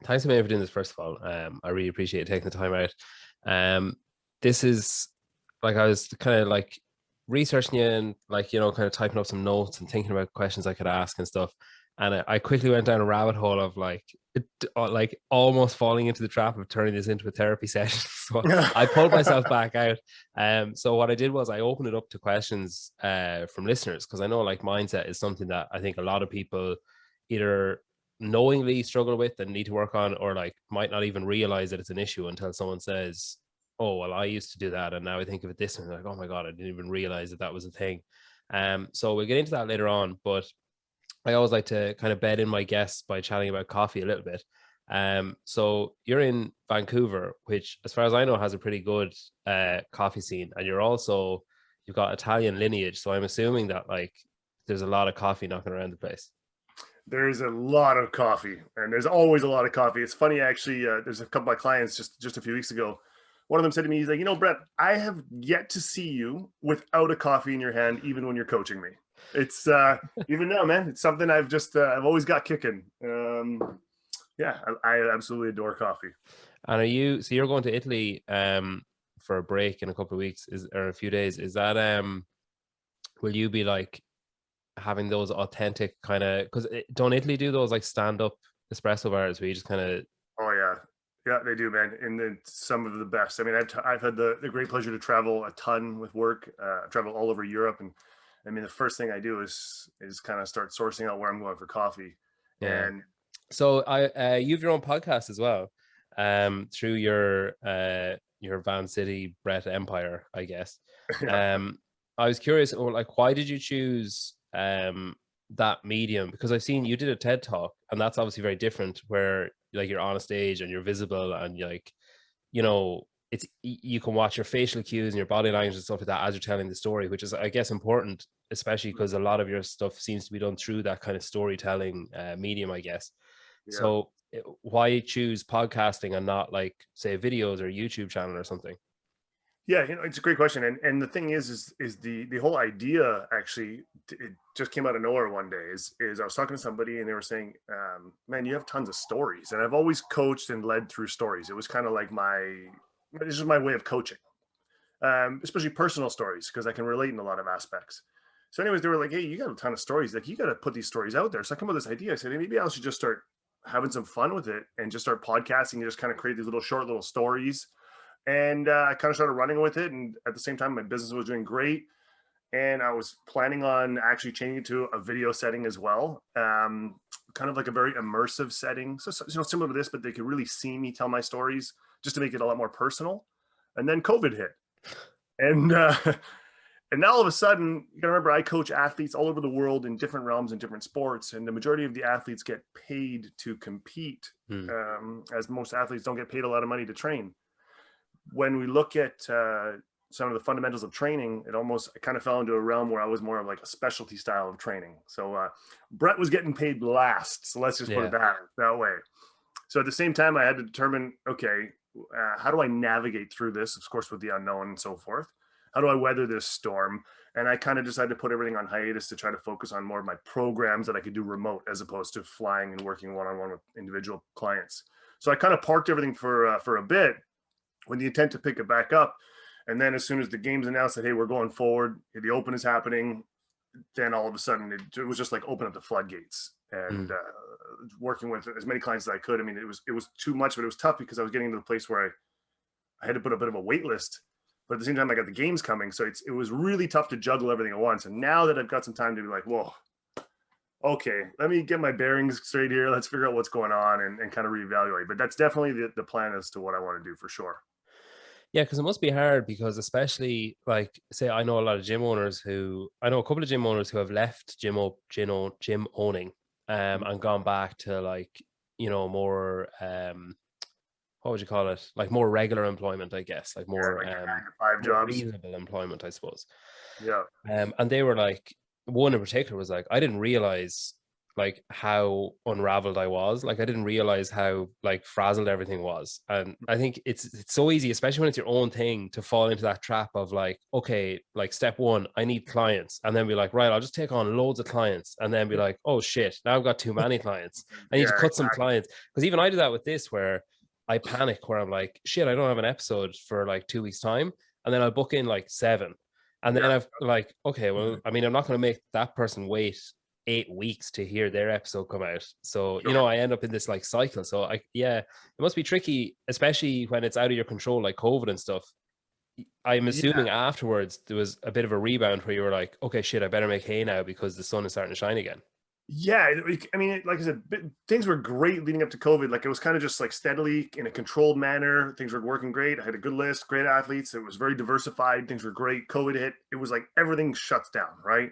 thanks a million for doing this, first of all. I really appreciate you taking the time out. This is like, I was kind of like researching you and like, kind of typing up some notes and thinking about questions I could ask and stuff. And I quickly went down a rabbit hole of like almost falling into the trap of turning this into a therapy session. So I pulled myself back out. So what I did was I opened it up to questions from listeners, because I know like mindset is something that I think a lot of people either knowingly struggle with and need to work on, or like might not even realize that it's an issue until someone says, oh, well, I used to do that and now I think of it this way. Like, oh my God, I didn't even realize that was a thing. So we'll get into that later on, but I always like to kind of bed in my guests by chatting about coffee a little bit. So you're in Vancouver, which as far as I know has a pretty good coffee scene, and you've got Italian lineage. So I'm assuming that like there's a lot of coffee knocking around the place. There's a lot of coffee, and there's always a lot of coffee. It's funny, actually, there's a couple of my clients just a few weeks ago. One of them said to me, he's like, Brett, I have yet to see you without a coffee in your hand, even when you're coaching me. It's even now, man, it's something I've always got kicking. Yeah, I absolutely adore coffee. And you're going to Italy for a break in a couple of weeks, or a few days. Is that will you be like having those authentic kind of, because don't Italy do those like stand-up espresso bars where you just kind of... Oh yeah, they do, man, and it's some of the best. I mean, I've had the great pleasure to travel a ton with work. I've traveled all over Europe, and I mean, the first thing I do is kind of start sourcing out where I'm going for coffee. Yeah. And so you have your own podcast as well, through your Van City Brett empire, I guess. yeah. I was curious, like, why did you choose that medium? Because I've seen you did a TED talk, and that's obviously very different, where like you're on a stage and you're visible, and like, it's, you can watch your facial cues and your body language and stuff like that as you're telling the story, which is, I guess, important, especially because a lot of your stuff seems to be done through that kind of storytelling medium, I guess. Yeah. So why choose podcasting and not like, say, videos or YouTube channel or something? Yeah, it's a great question, and the thing is the whole idea, actually, it just came out of nowhere one day. Is I was talking to somebody and they were saying, "Man, you have tons of stories," and I've always coached and led through stories. It was kind of like this is my way of coaching, especially personal stories, because I can relate in a lot of aspects. So, anyways, they were like, "Hey, you got a ton of stories. Like, you got to put these stories out there." So I come up with this idea. I said, "Hey, maybe I should just start having some fun with it and just start podcasting and just kind of create these short little stories." And I kind of started running with it. And at the same time, my business was doing great. And I was planning on actually changing it to a video setting as well. Kind of like a very immersive setting. So, similar to this, but they could really see me tell my stories, just to make it a lot more personal. And then COVID hit. And and now all of a sudden, you gotta remember, I coach athletes all over the world in different realms and different sports. And the majority of the athletes get paid to compete, as most athletes don't get paid a lot of money to train. When we look at some of the fundamentals of training, it kind of fell into a realm where I was more of like a specialty style of training. So Brett was getting paid last. So let's just put it that way. So at the same time, I had to determine, okay, how do I navigate through this, of course, with the unknown and so forth? How do I weather this storm? And I kind of decided to put everything on hiatus to try to focus on more of my programs that I could do remote, as opposed to flying and working one-on-one with individual clients. So I kind of parked everything for a bit, with the intent to pick it back up. And then as soon as the game's announced that, hey, we're going forward, the Open is happening, then all of a sudden it was just like open up the floodgates. And working with as many clients as I could. I mean, it was too much, but it was tough because I was getting to the place where I had to put a bit of a wait list. But at the same time, I got the games coming. So it was really tough to juggle everything at once. And now that I've got some time to be like, whoa, okay, let me get my bearings straight here. Let's figure out what's going on and kind of reevaluate. But that's definitely the plan as to what I want to do for sure. Yeah, because it must be hard, because especially like, say, I know a lot of gym owners I know a couple of gym owners who have left gym owning and gone back to like, more what would you call it? Like more regular employment, I guess, like more, like 9 to 5 jobs, reasonable employment, I suppose. Yeah. And they were like, one in particular was like, I didn't realize like how unraveled I was. Like I didn't realize how like frazzled everything was. And I think it's so easy, especially when it's your own thing, to fall into that trap of like, okay, like step one, I need clients. And then be like, right, I'll just take on loads of clients. And then be like, oh shit, now I've got too many clients. I need to Yeah, cut some exactly. clients. Because even I do that with this, where I panic, where I'm like, shit, I don't have an episode for like 2 weeks time. And then I'll book in like 7. And then Yeah. I've like, okay, well, I mean, I'm not going to make that person wait 8 weeks to hear their episode come out. So, Sure. I end up in this like cycle. So yeah, it must be tricky, especially when it's out of your control, like COVID and stuff. I'm Yeah. assuming afterwards there was a bit of a rebound where you were like, okay, shit, I better make hay now because the sun is starting to shine again. Yeah, I mean, like I said, things were great leading up to COVID. Like it was kind of just like steadily in a controlled manner. Things were working great. I had a good list, great athletes. It was very diversified. Things were great. COVID hit. It was like everything shuts down, right?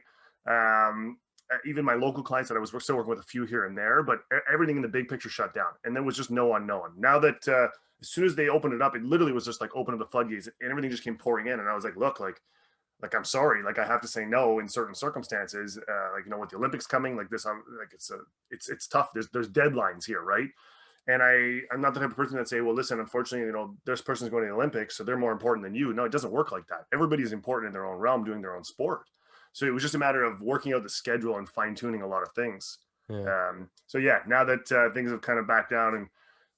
Even my local clients that I was still working with a few here and there, but everything in the big picture shut down, and there was just no unknown. Now that as soon as they opened it up, it literally was just like opening the floodgates, and everything just came pouring in. And I was like, look, like I'm sorry, like I have to say no in certain circumstances. Like with the Olympics coming, like this, I'm like it's tough. There's deadlines here, right? And I'm not the type of person that say, well, listen, unfortunately, this person's going to the Olympics, so they're more important than you. No, it doesn't work like that. Everybody's important in their own realm, doing their own sport. So it was just a matter of working out the schedule and fine tuning a lot of things. Yeah. So yeah, now that things have kind of backed down and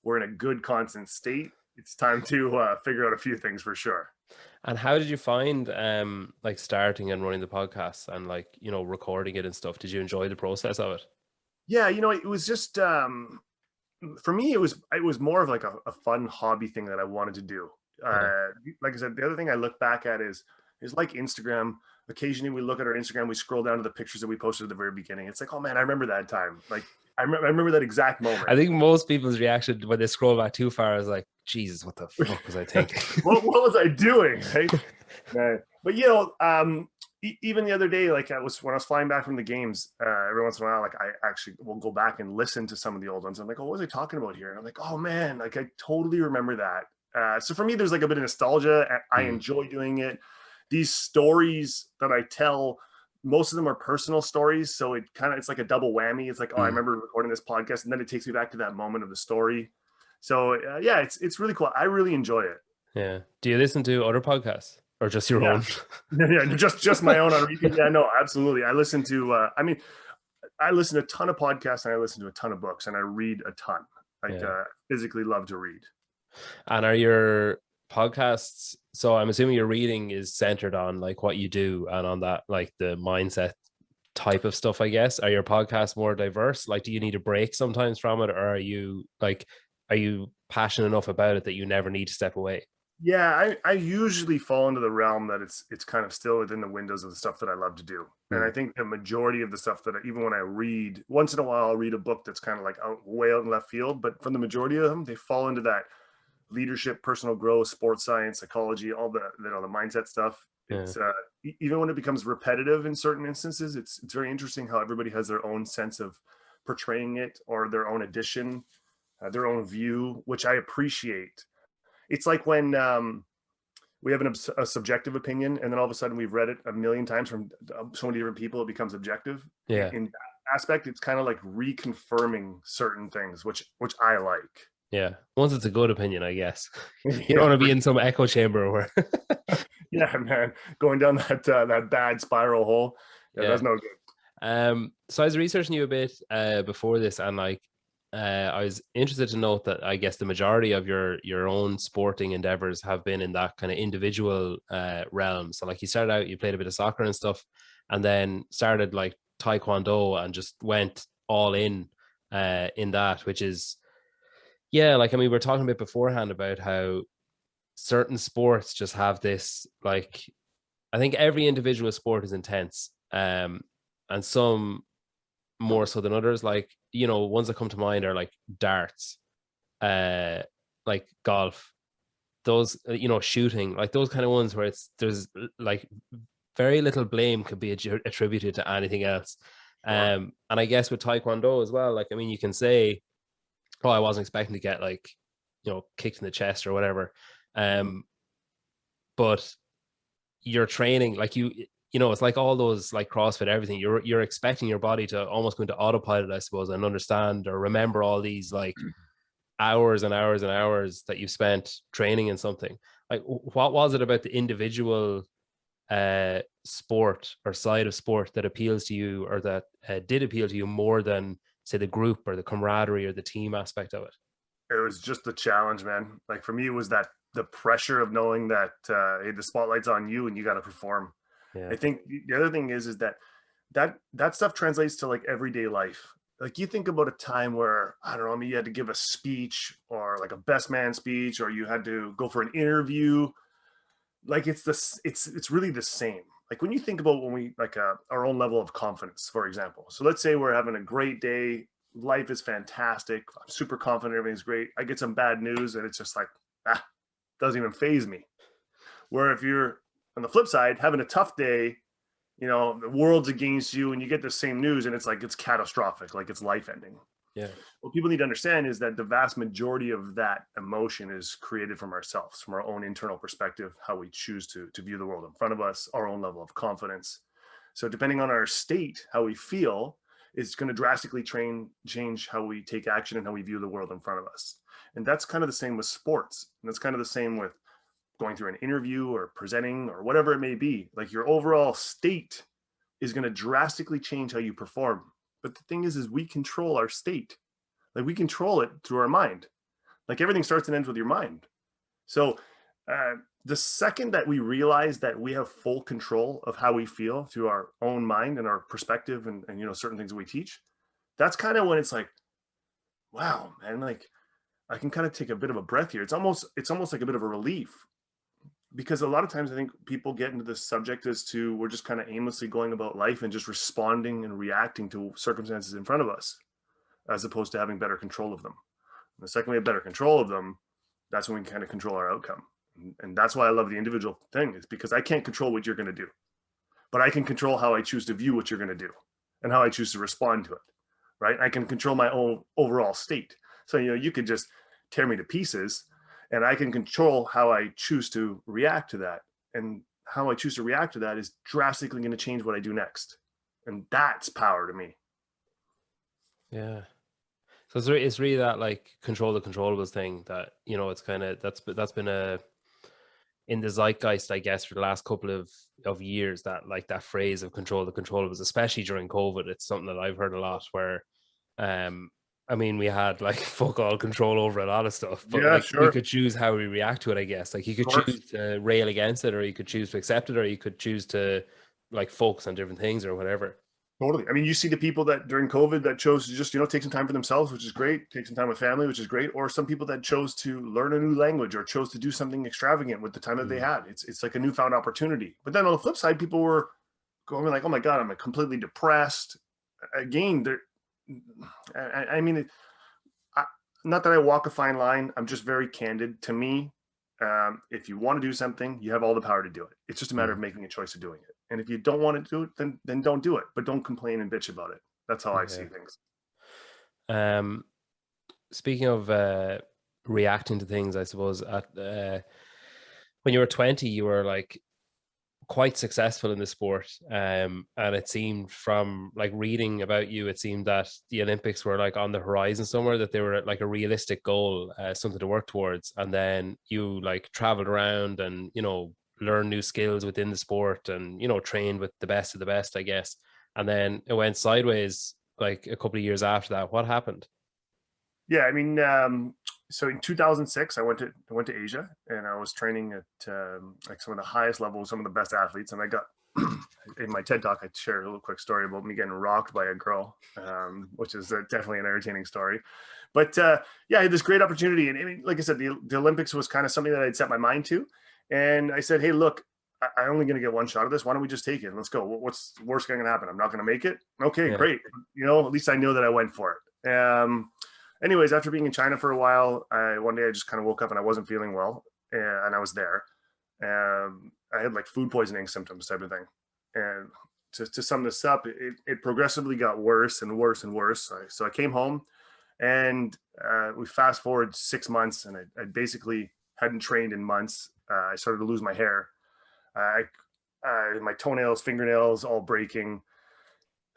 we're in a good constant state, it's time to figure out a few things for sure. And how did you find like starting and running the podcast and like, recording it and stuff? Did you enjoy the process of it? Yeah, it was just for me it was more of like a fun hobby thing that I wanted to do. Yeah. Like I said, the other thing I look back at is like Instagram. Occasionally we look at our Instagram, we scroll down to the pictures that we posted at the very beginning. It's like, oh man, I remember that time. Like I remember that exact moment. I think most people's reaction when they scroll back too far is like, Jesus, what the fuck was I thinking? what was I doing? Right. But even the other day, like when I was flying back from the games, every once in a while, like I actually will go back and listen to some of the old ones. I'm like, oh, what was I talking about here? And I'm like, oh man, like I totally remember that. So for me, there's like a bit of nostalgia. I enjoy doing it. These stories that I tell, most of them are personal stories. So it's like a double whammy. It's like, oh, I remember recording this podcast, and then it takes me back to that moment of the story. So yeah, it's really cool. I really enjoy it. Yeah. Do you listen to other podcasts or just your own? Yeah, just my own on repeat. Yeah, no, absolutely. I listen to. I listen to a ton of podcasts, and I listen to a ton of books, and I read a ton. Physically love to read. And are your podcasts, so I'm assuming your reading is centered on like what you do and on that like the mindset type of stuff, I guess. Are your podcasts more diverse? Like, do you need a break sometimes from it, or are you passionate enough about it that you never need to step away? Yeah, I usually fall into the realm that it's kind of still within the windows of the stuff that I love to do. And I think the majority of the stuff that even when I read, once in a while, I'll read a book that's kind of like way out in left field. But for the majority of them, they fall into that leadership, personal growth, sports science, psychology, all the mindset stuff. It's even when it becomes repetitive in certain instances, it's very interesting how everybody has their own sense of portraying it or their own edition, their own view, which I appreciate. It's like when we have a subjective opinion, and then all of a sudden we've read it a million times from so many different people, it becomes objective. Yeah. In that aspect, it's kind of like reconfirming certain things, which I like. Yeah. Once it's a good opinion, I guess. You don't want to be in some echo chamber where yeah, man, going down that bad spiral hole. Yeah, that's no good. So I was researching you a bit before this, and like I was interested to note that I guess the majority of your own sporting endeavors have been in that kind of individual realm. So like you started out, you played a bit of soccer and stuff, and then started like taekwondo and just went all in that, which is like, I mean, we were talking a bit beforehand about how certain sports just have this, like, I think every individual sport is intense, and some more so than others. Like, ones that come to mind are like darts, like golf, those, shooting, like those kind of ones where there's like very little blame could be attributed to anything else. And I guess with taekwondo as well, like, I mean, you can say, oh, I wasn't expecting to get like, kicked in the chest or whatever. But your training, like you know, it's like all those like CrossFit, everything. You're expecting your body to almost go into autopilot, I suppose, and understand or remember all these like hours and hours and hours that you spent training in something. Like, what was it about the individual sport or side of sport that appeals to you, or that did appeal to you more than, say, the group or the camaraderie or the team aspect of it? It was just the challenge, man. Like for me, it was that the pressure of knowing that hey, the spotlight's on you and you got to perform. Yeah. I think the other thing is that stuff translates to like everyday life. Like you think about a time where, I don't know, I mean, you had to give a speech or like a best man speech, or you had to go for an interview. Like it's really the same. Like when you think about when we like our own level of confidence, for example. So let's say we're having a great day, life is fantastic, I'm super confident, everything's great. I get some bad news and it's just like, doesn't even phase me. Where if you're on the flip side having a tough day, you know, the world's against you and you get the same news and it's like it's catastrophic, like it's life ending. Yeah. What people need to understand is that the vast majority of that emotion is created from ourselves, from our own internal perspective, how we choose to view the world in front of us, our own level of confidence. So depending on our state, how we feel, it's going to drastically change how we take action and how we view the world in front of us. And that's kind of the same with sports. And that's kind of the same with going through an interview or presenting or whatever it may be. Like your overall state is going to drastically change how you perform. But the thing is we control our state. Like we control it through our mind. Like everything starts and ends with your mind. So the second that we realize that we have full control of how we feel through our own mind and our perspective and you know, certain things that we teach, that's kind of when it's like, wow, man, like I can kind of take a bit of a breath here. It's almost like a bit of a relief, because a lot of times I think people get into this subject as to we're just kind of aimlessly going about life and just responding and reacting to circumstances in front of us, as opposed to having better control of them. And the second we have better control of them, that's when we can kind of control our outcome. And that's why I love the individual thing, is because I can't control what you're going to do, but I can control how I choose to view what you're going to do and how I choose to respond to it. Right. I can control my own overall state. So, you know, you could just tear me to pieces and I can control how I choose to react to that. And how I choose to react to that is drastically going to change what I do next. And that's power to me. Yeah. So it's really that like control the controllables thing that, you know, it's kind of, that's been in the zeitgeist, I guess, for the last couple of years, that like that phrase of control the controllables, especially during COVID. It's something that I've heard a lot where, I mean, we had like fuck all control over a lot of stuff, but Yeah, like we sure. could choose how we react to it, I guess. Like you Of could course. choose to rail against it, or you could choose to accept it, or you could choose to like focus on different things or whatever. Totally. I mean, you see the people that during COVID that chose to just, you know, take some time for themselves, which is great, take some time with family, which is great, or some people that chose to learn a new language or chose to do something extravagant with the time that they had. It's like a newfound opportunity. But then on the flip side, people were going like, oh my God, I'm completely depressed. Again, I mean, not that I walk a fine line. I'm just very candid. To me, if you want to do something, you have all the power to do it. It's just a matter of making a choice of doing it. And if you don't want to do it, then don't do it. But don't complain and bitch about it. That's how I see Yeah. things. Speaking of reacting to things, I suppose at when you were 20, you were like quite successful in the sport, and it seemed from like reading about you, it seemed that the Olympics were like on the horizon somewhere, that they were like a realistic goal, something to work towards. And then you like traveled around and, you know, learned new skills within the sport and, you know, trained with the best of the best, I guess. And then it went sideways like a couple of years after that. What happened? Yeah, I mean, so in 2006, I went to Asia, and I was training at like some of the highest levels, some of the best athletes. And I got in my TED talk, I shared a little quick story about me getting rocked by a girl, which is definitely an entertaining story. But yeah, I had this great opportunity, and I mean, like I said, the Olympics was kind of something that I'd set my mind to, and I said, hey, look, I'm only going to get one shot of this. Why don't we just take it? Let's go. What's the worst going to happen? I'm not going to make it. Okay, Yeah. great. You know, at least I know that I went for it. Anyways, after being in China for a while, one day I just kind of woke up and I wasn't feeling well, and I was there. I had like food poisoning symptoms type of thing. And to sum this up, it progressively got worse and worse and worse. So I came home, and we fast forward 6 months, and I basically hadn't trained in months. I started to lose my hair. I my toenails, fingernails, all breaking.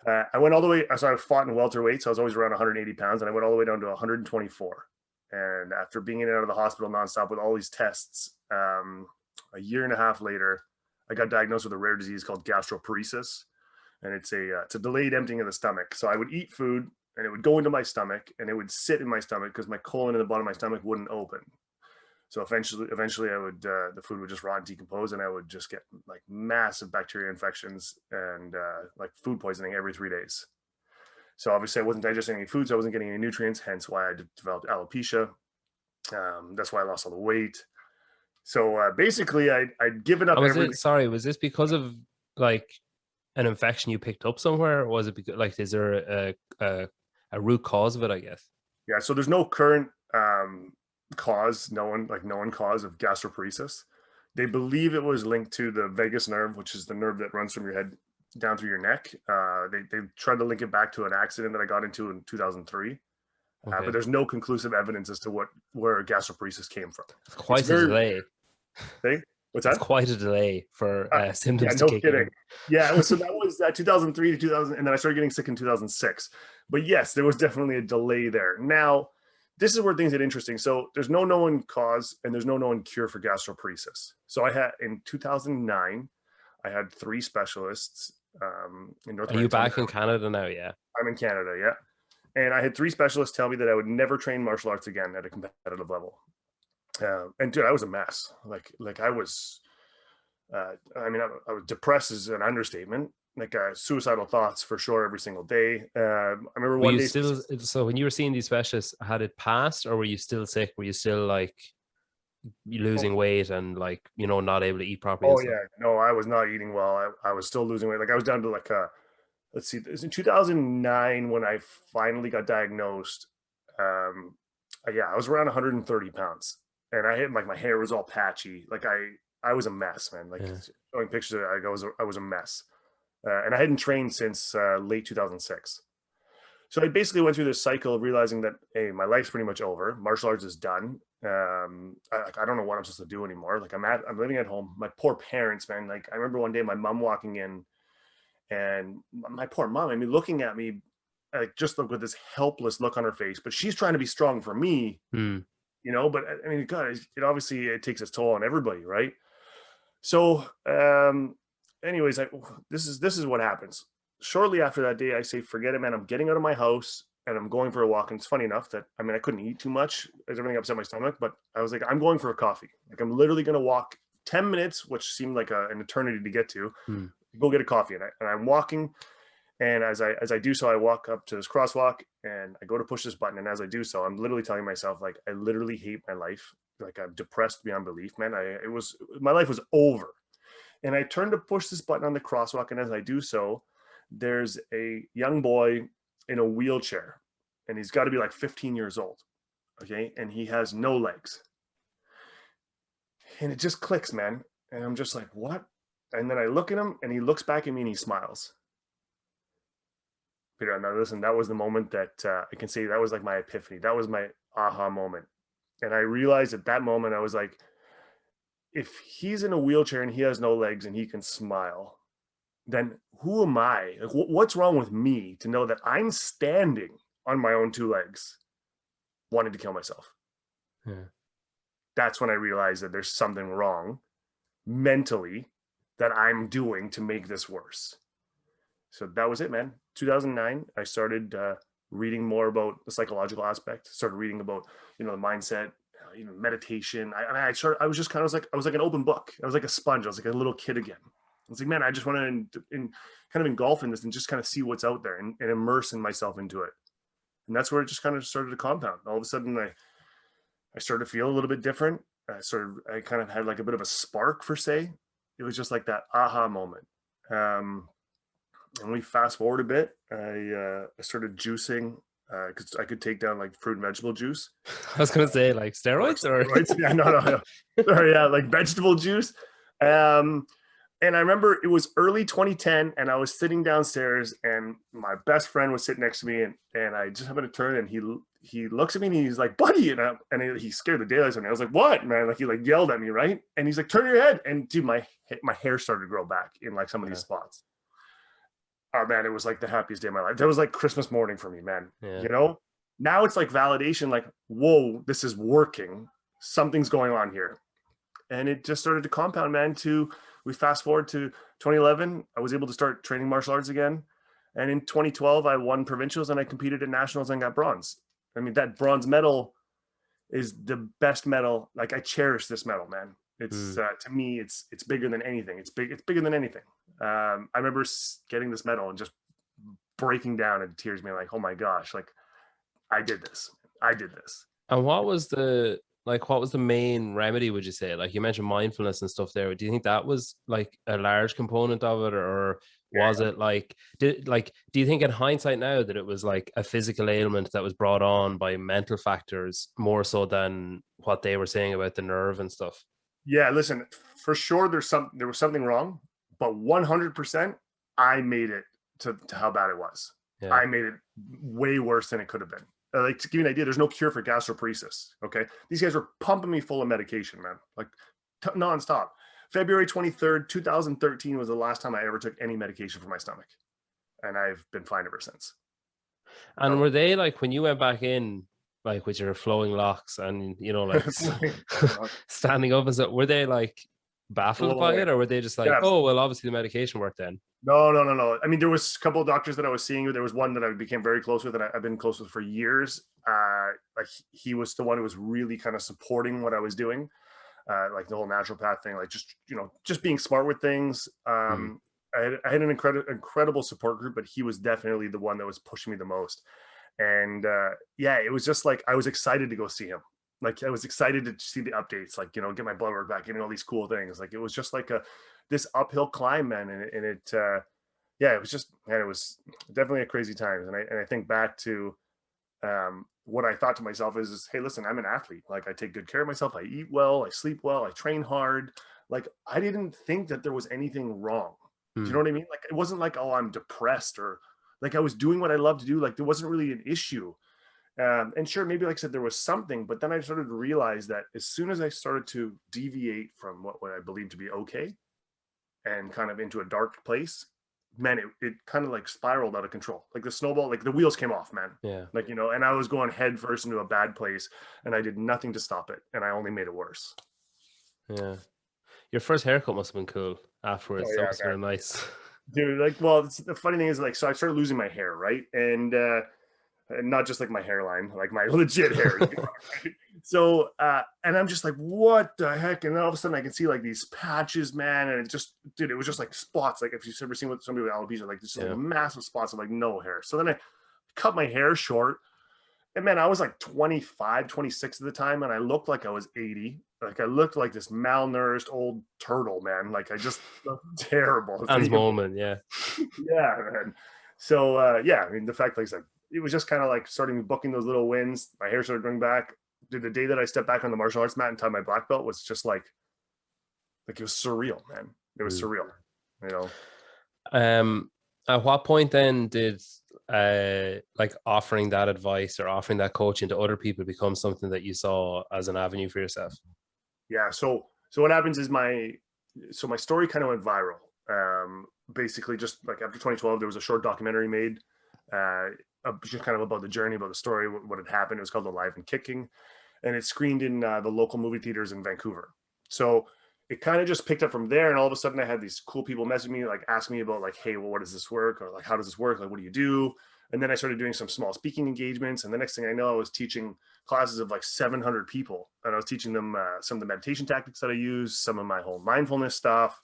I went all the way. So I fought in welterweight, so I was always around 180 pounds, and I went all the way down to 124. And after being in and out of the hospital nonstop with all these tests, a year and a half later, I got diagnosed with a rare disease called gastroparesis, and it's a delayed emptying of the stomach. So I would eat food, and it would go into my stomach, and it would sit in my stomach because my colon in the bottom of my stomach wouldn't open. So eventually, I would the food would just rot and decompose, and I would just get like massive bacteria infections and like food poisoning every 3 days. So obviously, I wasn't digesting any food, so I wasn't getting any nutrients. Hence, why I developed alopecia. That's why I lost all the weight. So basically, I'd given up everything. Sorry, was this because of like an infection you picked up somewhere, or was it because like is there a root cause of it? I guess. Yeah. So there's no current cause, known cause of gastroparesis. They believe it was linked to the vagus nerve, which is the nerve that runs from your head down through your neck. They tried to link it back to an accident that I got into in 2003. Okay. But there's no conclusive evidence as to where gastroparesis came from. It's quite a delay. Hey, what's that? It's quite a delay for symptoms to kick in. Yeah, so that was 2003 to 2000, and then I started getting sick in 2006. But yes, there was definitely a delay there. Now, this is where things get interesting. So there's no known cause and there's no known cure for gastroparesis. So I had, in 2009, I had 3 specialists in North America. Are you back in Canada now? Yeah. I'm in Canada, yeah. And I had 3 specialists tell me that I would never train martial arts again at a competitive level. And dude, I was a mess. Like I was, I was depressed is an understatement. Like suicidal thoughts for sure every single day. I remember one day. So when you were seeing these specialists, had it passed, or were you still sick? Were you still like losing weight and like, you know, not able to eat properly? Oh yeah, no, I was not eating well. I was still losing weight. Like I was down to like let's see, it was in 2009 when I finally got diagnosed. I was around 130 pounds, and I hit like my hair was all patchy. Like I was a mess, man. Like showing pictures of it, I was a mess. And I hadn't trained since late 2006. So I basically went through this cycle of realizing that, hey, my life's pretty much over. Martial arts is done. I don't know what I'm supposed to do anymore. Like I'm living at home. My poor parents, man. Like I remember one day my mom walking in, and my poor mom, I mean, looking at me, like just look with this helpless look on her face. But she's trying to be strong for me, you know. But I mean, God, it takes its toll on everybody, right? So, anyways, this is what happens. Shortly after that day, I say, forget it, man. I'm getting out of my house and I'm going for a walk. And it's funny enough that, I mean, I couldn't eat too much as everything upset my stomach, but I was like, I'm going for a coffee. Like I'm literally going to walk 10 minutes, which seemed like an eternity to get to, go get a coffee. And I'm walking. And as I do so, I walk up to this crosswalk and I go to push this button. And as I do so, I'm literally telling myself, like, I literally hate my life. Like I'm depressed beyond belief, man. My life was over. And I turn to push this button on the crosswalk. And as I do so, there's a young boy in a wheelchair, and he's got to be like 15 years old. Okay. And he has no legs. And it just clicks, man. And I'm just like, what? And then I look at him and he looks back at me and he smiles. Peter, now listen, that was the moment that I can say that was like my epiphany. That was my aha moment. And I realized at that moment, I was like, if he's in a wheelchair and he has no legs and he can smile, then who am I? Like, what's wrong with me to know that I'm standing on my own 2 legs, wanting to kill myself? Yeah. That's when I realized that there's something wrong mentally that I'm doing to make this worse. So that was it, man. 2009, I started reading more about the psychological aspect, started reading about, you know, the mindset, meditation. I was like an open book. I was like a sponge. I was like a little kid again. I was like, man, I just want to kind of engulf in this and just kind of see what's out there and immerse myself into it. And that's where it just kind of started to compound. All of a sudden, I started to feel a little bit different. I kind of had like a bit of a spark, per se. It was just like that aha moment. And we fast forward a bit. I started juicing because I could take down like fruit and vegetable juice. I was gonna say like steroids or yeah, no. Sorry, yeah, like vegetable juice. And I remember it was early 2010 and I was sitting downstairs and my best friend was sitting next to me and I just happened to turn and he looks at me and he's like, buddy. And he scared the daylights out of me. I was like, what, man? Like he like yelled at me, right? And he's like, turn your head. And dude, my hair started to grow back in like some of these spots. Oh man, it was like the happiest day of my life. That was like Christmas morning for me, man. Yeah. You know, now it's like validation, like, whoa, this is working. Something's going on here. And it just started to compound, man, we fast forward to 2011. I was able to start training martial arts again. And in 2012, I won provincials and I competed at nationals and got bronze. I mean, that bronze medal is the best medal. Like I cherish this medal, man. It's to me, it's bigger than anything. It's bigger than anything. I remember getting this medal and just breaking down in tears, being like, oh my gosh, like I did this. And what was the main remedy, would you say? Like you mentioned mindfulness and stuff there. Do you think that was like a large component of it, or was it like, do you think in hindsight now that it was like a physical ailment that was brought on by mental factors more so than what they were saying about the nerve and stuff? Yeah, listen, for sure there was something wrong, but 100% I made it to how bad it was. Yeah. I made it way worse than it could have been. Like to give you an idea, there's no cure for gastroparesis. Okay. These guys were pumping me full of medication, man, like nonstop. February 23rd, 2013 was the last time I ever took any medication for my stomach. And I've been fine ever since. And were they like, when you went back in, like with your flowing locks and, you know, like standing up and stuff, were they like baffled by it, or were they just like, oh, well, obviously the medication worked then? No. I mean, there was a couple of doctors that I was seeing. There was one that I became very close with, and I've been close with for years. Like he was the one who was really kind of supporting what I was doing, like the whole naturopath thing, like just being smart with things. I had an incredible support group, but he was definitely the one that was pushing me the most. And it was just like I was excited to go see him. Like I was excited to see the updates, like, you know, get my blood work back, getting all these cool things. Like it was just like this uphill climb, man. And it was just, man, it was definitely a crazy time. And I think back to what I thought to myself is, hey, listen, I'm an athlete. Like I take good care of myself. I eat well, I sleep well, I train hard. Like I didn't think that there was anything wrong. Do you know what I mean? Like it wasn't like, oh, I'm depressed, or like I was doing what I love to do. Like there wasn't really an issue. And sure, maybe like I said, there was something, but then I started to realize that as soon as I started to deviate from what I believed to be okay and kind of into a dark place, man, it kind of like spiraled out of control. Like the snowball, like the wheels came off, man. Yeah. Like, you know, and I was going head first into a bad place and I did nothing to stop it. And I only made it worse. Yeah. Your first haircut must have been cool afterwards. Oh, yeah, that was really nice. Dude, like, well, the funny thing is, like, so I started losing my hair, right? And not just like my hairline, like my legit hair. So, and I'm just like, what the heck? And then all of a sudden I can see like these patches, man. And it just, dude, it was just like spots. Like if you've ever seen what somebody with alopecia, like just like massive spots of like no hair. So then I cut my hair short. And man, I was like 25, 26 at the time. And I looked like I was 80. Like I looked like this malnourished old turtle, man. Like I just looked terrible. Hans moment, yeah. Yeah, man. So, I mean, the fact, like I said, it was just kind of like starting booking those little wins. My hair started growing back. Dude, the day that I stepped back on the martial arts mat and tied my black belt was just like it was surreal, man. It was surreal, you know. At what point then did like offering that advice or offering that coaching to other people become something that you saw as an avenue for yourself? Yeah. So what happens is my story kind of went viral. Basically, just like after 2012, there was a short documentary made. Just kind of about the journey, about the story, what had happened. It was called Alive and Kicking, and it screened in the local movie theaters in Vancouver. So it kind of just picked up from there, and all of a sudden I had these cool people message me, like ask me about like, hey, well, what does this work? Or like, how does this work? Like, what do you do? And then I started doing some small speaking engagements, and the next thing I know, I was teaching classes of like 700 people, and I was teaching them some of the meditation tactics that I use, some of my whole mindfulness stuff.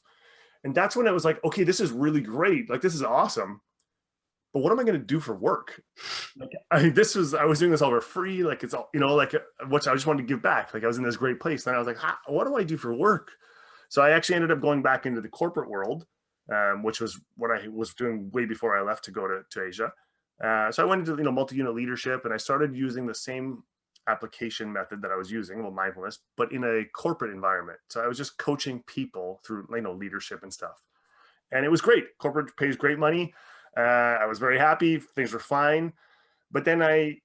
And that's when I was like, okay, this is really great. Like, this is awesome. But what am I going to do for work? Like, I was doing this all for free. Like it's all, you know, like which I just wanted to give back. Like I was in this great place. Then I was like, what do I do for work? So I actually ended up going back into the corporate world, which was what I was doing way before I left to go to Asia. So I went into, multi-unit leadership, and I started using the same application method that I was using, well, mindfulness, but in a corporate environment. So I was just coaching people through, leadership and stuff. And it was great. Corporate pays great money. I was very happy. Things were fine. But then I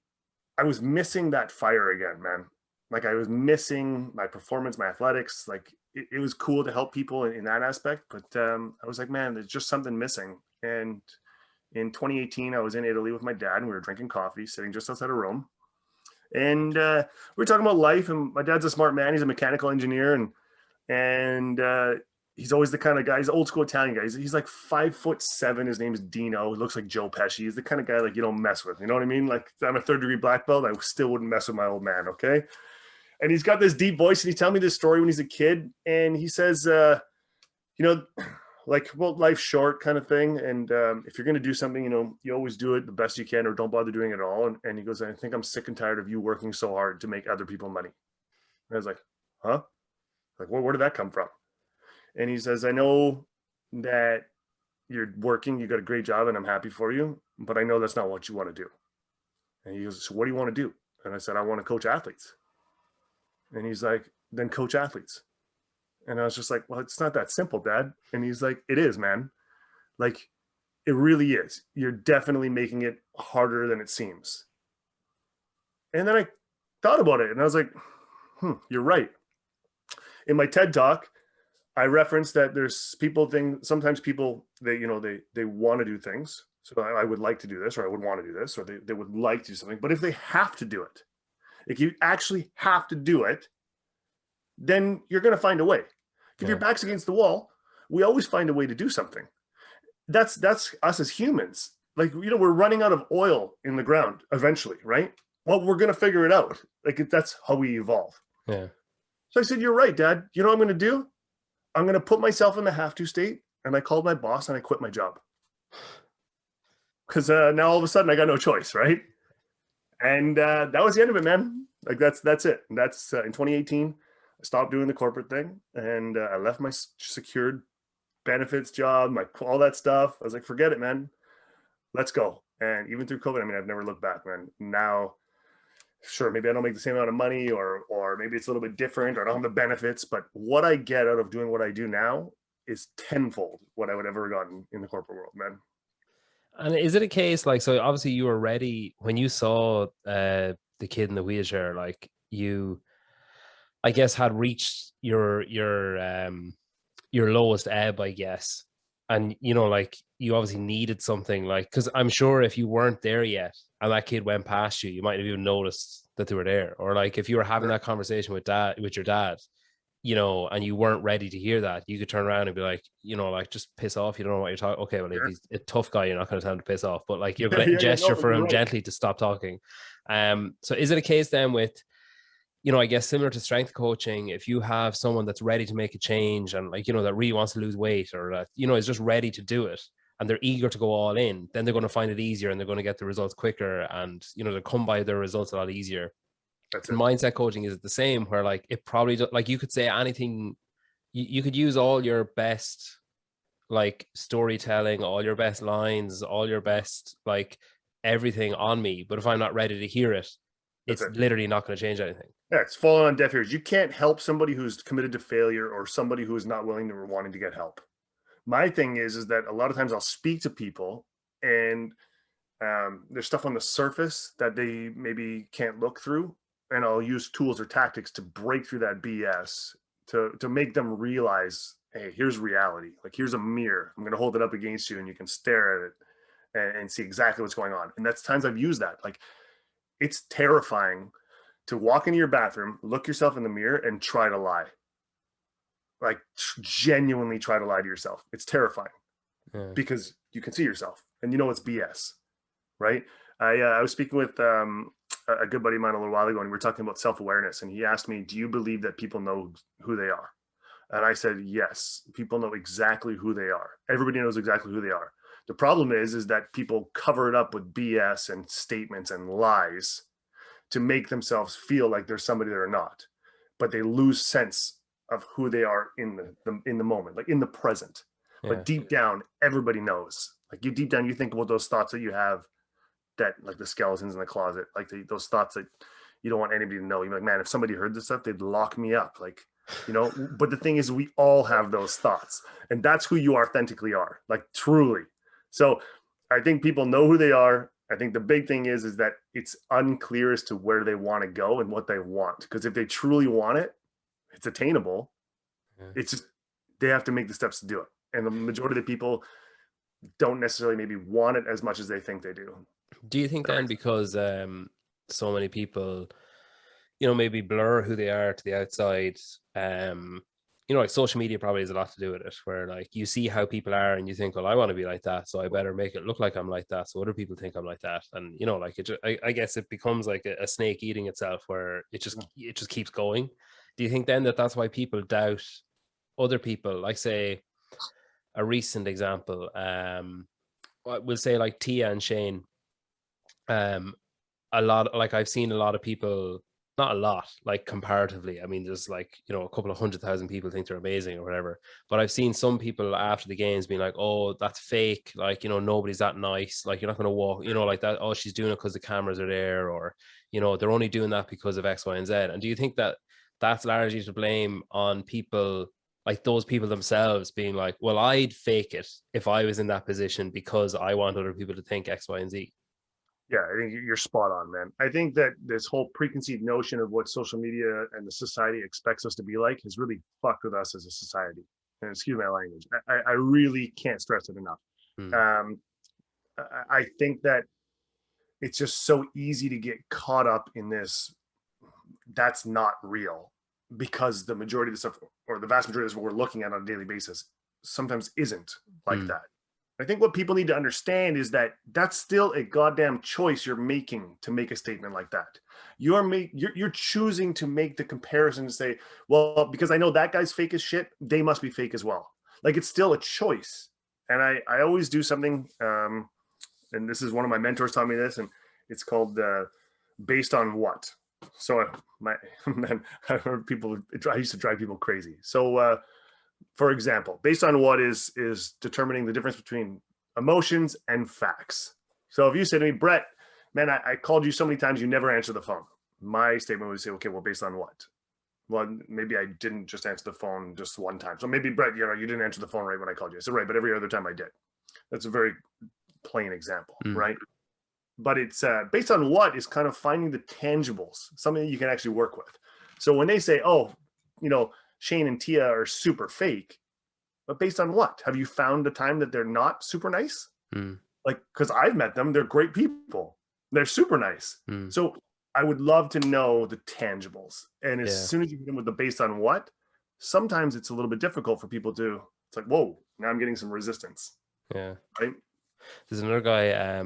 was missing that fire again, man. Like I was missing my performance, my athletics. Like it was cool to help people in that aspect. But I was like, man, there's just something missing. And in 2018, I was in Italy with my dad and we were drinking coffee, sitting just outside of Rome. And we were talking about life. And my dad's a smart man. He's a mechanical engineer. And he's always the kind of guy, he's an old school Italian guy. He's like 5'7". His name is Dino. He looks like Joe Pesci. He's the kind of guy like you don't mess with. You know what I mean? Like I'm a 3rd degree black belt. I still wouldn't mess with my old man. Okay. And he's got this deep voice and he's telling me this story when he's a kid. And he says, like, well, life's short kind of thing. And if you're going to do something, you always do it the best you can or don't bother doing it at all. And he goes, I think I'm sick and tired of you working so hard to make other people money. And I was like, huh? Like, well, where did that come from? And he says, I know that you're working, you got a great job and I'm happy for you, but I know that's not what you want to do. And he goes, so what do you want to do? And I said, I want to coach athletes. And he's like, then coach athletes. And I was just like, well, it's not that simple, Dad. And he's like, it is, man. Like, it really is. You're definitely making it harder than it seems. And then I thought about it and I was like, you're right. In my TED talk, I referenced that there's sometimes people, they want to do things. So I would like to do this, or I would want to do this, or they would like to do something. But if they have to do it, if you actually have to do it, then you're going to find a way. If your back's against the wall, we always find a way to do something. That's us as humans. Like, we're running out of oil in the ground eventually, right? Well, we're going to figure it out. Like, that's how we evolve. Yeah. So I said, you're right, Dad. You know what I'm going to do? I'm going to put myself in the have to state. And I called my boss and I quit my job. Because now all of a sudden I got no choice, right? And that was the end of it, man. Like that's it. And that's in 2018. I stopped doing the corporate thing and I left my secured benefits job, all that stuff. I was like, forget it, man. Let's go. And even through COVID, I mean, I've never looked back, man. Now, sure, maybe I don't make the same amount of money or maybe it's a little bit different or I don't have the benefits, but what I get out of doing what I do now is tenfold what I would ever have gotten in the corporate world, man. And is it a case like, so obviously you were ready when you saw the kid in the wheelchair, like you, I guess, had reached your lowest ebb, I guess. And, like you obviously needed something like, because I'm sure if you weren't there yet and that kid went past you, you might have even noticed that they were there. Or like if you were having that conversation with your dad, and you weren't ready to hear that, you could turn around and be like, like, just piss off. You don't know what you're talking. Okay, well, if he's a tough guy, you're not going to tell him to piss off, but like you're going to gesture for him gently to stop talking. So is it a case then with, I guess similar to strength coaching, if you have someone that's ready to make a change and like, that really wants to lose weight or that, is just ready to do it and they're eager to go all in, then they're going to find it easier and they're going to get the results quicker and, they'll come by their results a lot easier. That's it. Mindset coaching is the same where like it probably like you could say anything, you could use all your best like storytelling, all your best lines, all your best like everything on me, but if I'm not ready to hear it, it's literally not going to change anything. Yeah, it's falling on deaf ears. You can't help somebody who's committed to failure or somebody who is not willing to or wanting to get help. My thing is that a lot of times I'll speak to people and there's stuff on the surface that they maybe can't look through. And I'll use tools or tactics to break through that BS to make them realize, hey, here's reality. Like, here's a mirror. I'm going to hold it up against you and you can stare at it and see exactly what's going on. And that's times I've used that. Like, it's terrifying to walk into your bathroom, look yourself in the mirror and try to lie. Like, genuinely try to lie to yourself. It's terrifying because you can see yourself and it's BS, right? I was speaking with a good buddy of mine a little while ago, and we were talking about self-awareness. And he asked me, do you believe that people know who they are? And I said, yes, people know exactly who they are. Everybody knows exactly who they are. The problem is that people cover it up with BS and statements and lies to make themselves feel like they're somebody they're not, but they lose sense of who they are in the moment, like in the present. But deep down, everybody knows. Like deep down, you think about those thoughts that you have, that like the skeletons in the closet, like those thoughts that you don't want anybody to know. You're like, man, if somebody heard this stuff, they'd lock me up. Like, you know, but the thing is, we all have those thoughts, and that's who you authentically are, like truly. So I think people know who they are. I think the big thing is that it's unclear as to where they want to go and what they want. Because if they truly want it, it's attainable. Yeah. It's just, they have to make the steps to do it. And the majority of the people don't necessarily maybe want it as much as they think they do. Do you think then, because so many people, you know, maybe blur who they are to the outside, you know, like social media probably has a lot to do with it, where like you see how people are and you think, well, I want to be like that, so I better make it look like I'm like that, so other people think I'm like that. And you know, like I guess it becomes like a snake eating itself, where it just keeps going. Do you think then that that's why people doubt other people? Like, say, a recent example, we'll say like Tia and Shane. A lot, like I've seen a lot of people, not a lot, like comparatively, I mean, there's like, you know, a couple of 100,000 people think they're amazing or whatever, but I've seen some people after the games being like, oh, that's fake, like, you know, nobody's that nice, like, you're not going to walk, you know, like that, oh, she's doing it because the cameras are there, or, you know, they're only doing that because of X, Y, and Z. And do you think that that's largely to blame on people, like those people themselves being like, well, I'd fake it if I was in that position because I want other people to think X, Y, and Z? Yeah, I think you're spot on, man. I think that this whole preconceived notion of what social media and the society expects us to be like has really fucked with us as a society. And excuse my language. I really can't stress it enough. I think that it's just so easy to get caught up in this. That's not real, because the majority of the stuff, or the vast majority of what we're looking at on a daily basis, sometimes isn't like that. I think what people need to understand is that that's still a goddamn choice you're making to make a statement like that. You're choosing to make the comparison and say, well, because I know that guy's fake as shit, they must be fake as well. Like, it's still a choice. And I always do something, and this is one of my mentors taught me this, and it's called based on what. So man, I heard people, I used to drive people crazy. So for example, based on what is determining the difference between emotions and facts. So if you say to me, Brett, man, I called you so many times, you never answer the phone. My statement would say, okay, well, based on what? Well, maybe I didn't just answer the phone just one time. So maybe, Brett, you know, you didn't answer the phone right when I called you. I said, right, but every other time I did. That's a very plain example, right? But it's based on what is kind of finding the tangibles, something that you can actually work with. So when they say, oh, you know, Shane and Tia are super fake, but based on what? Have you found a time that they're not super nice? Like, because I've met them, they're great people. They're super nice. So I would love to know the tangibles. And as soon as you get in with the based on what, sometimes it's a little bit difficult for people to, it's like, whoa, now I'm getting some resistance. Yeah. Right? There's another guy,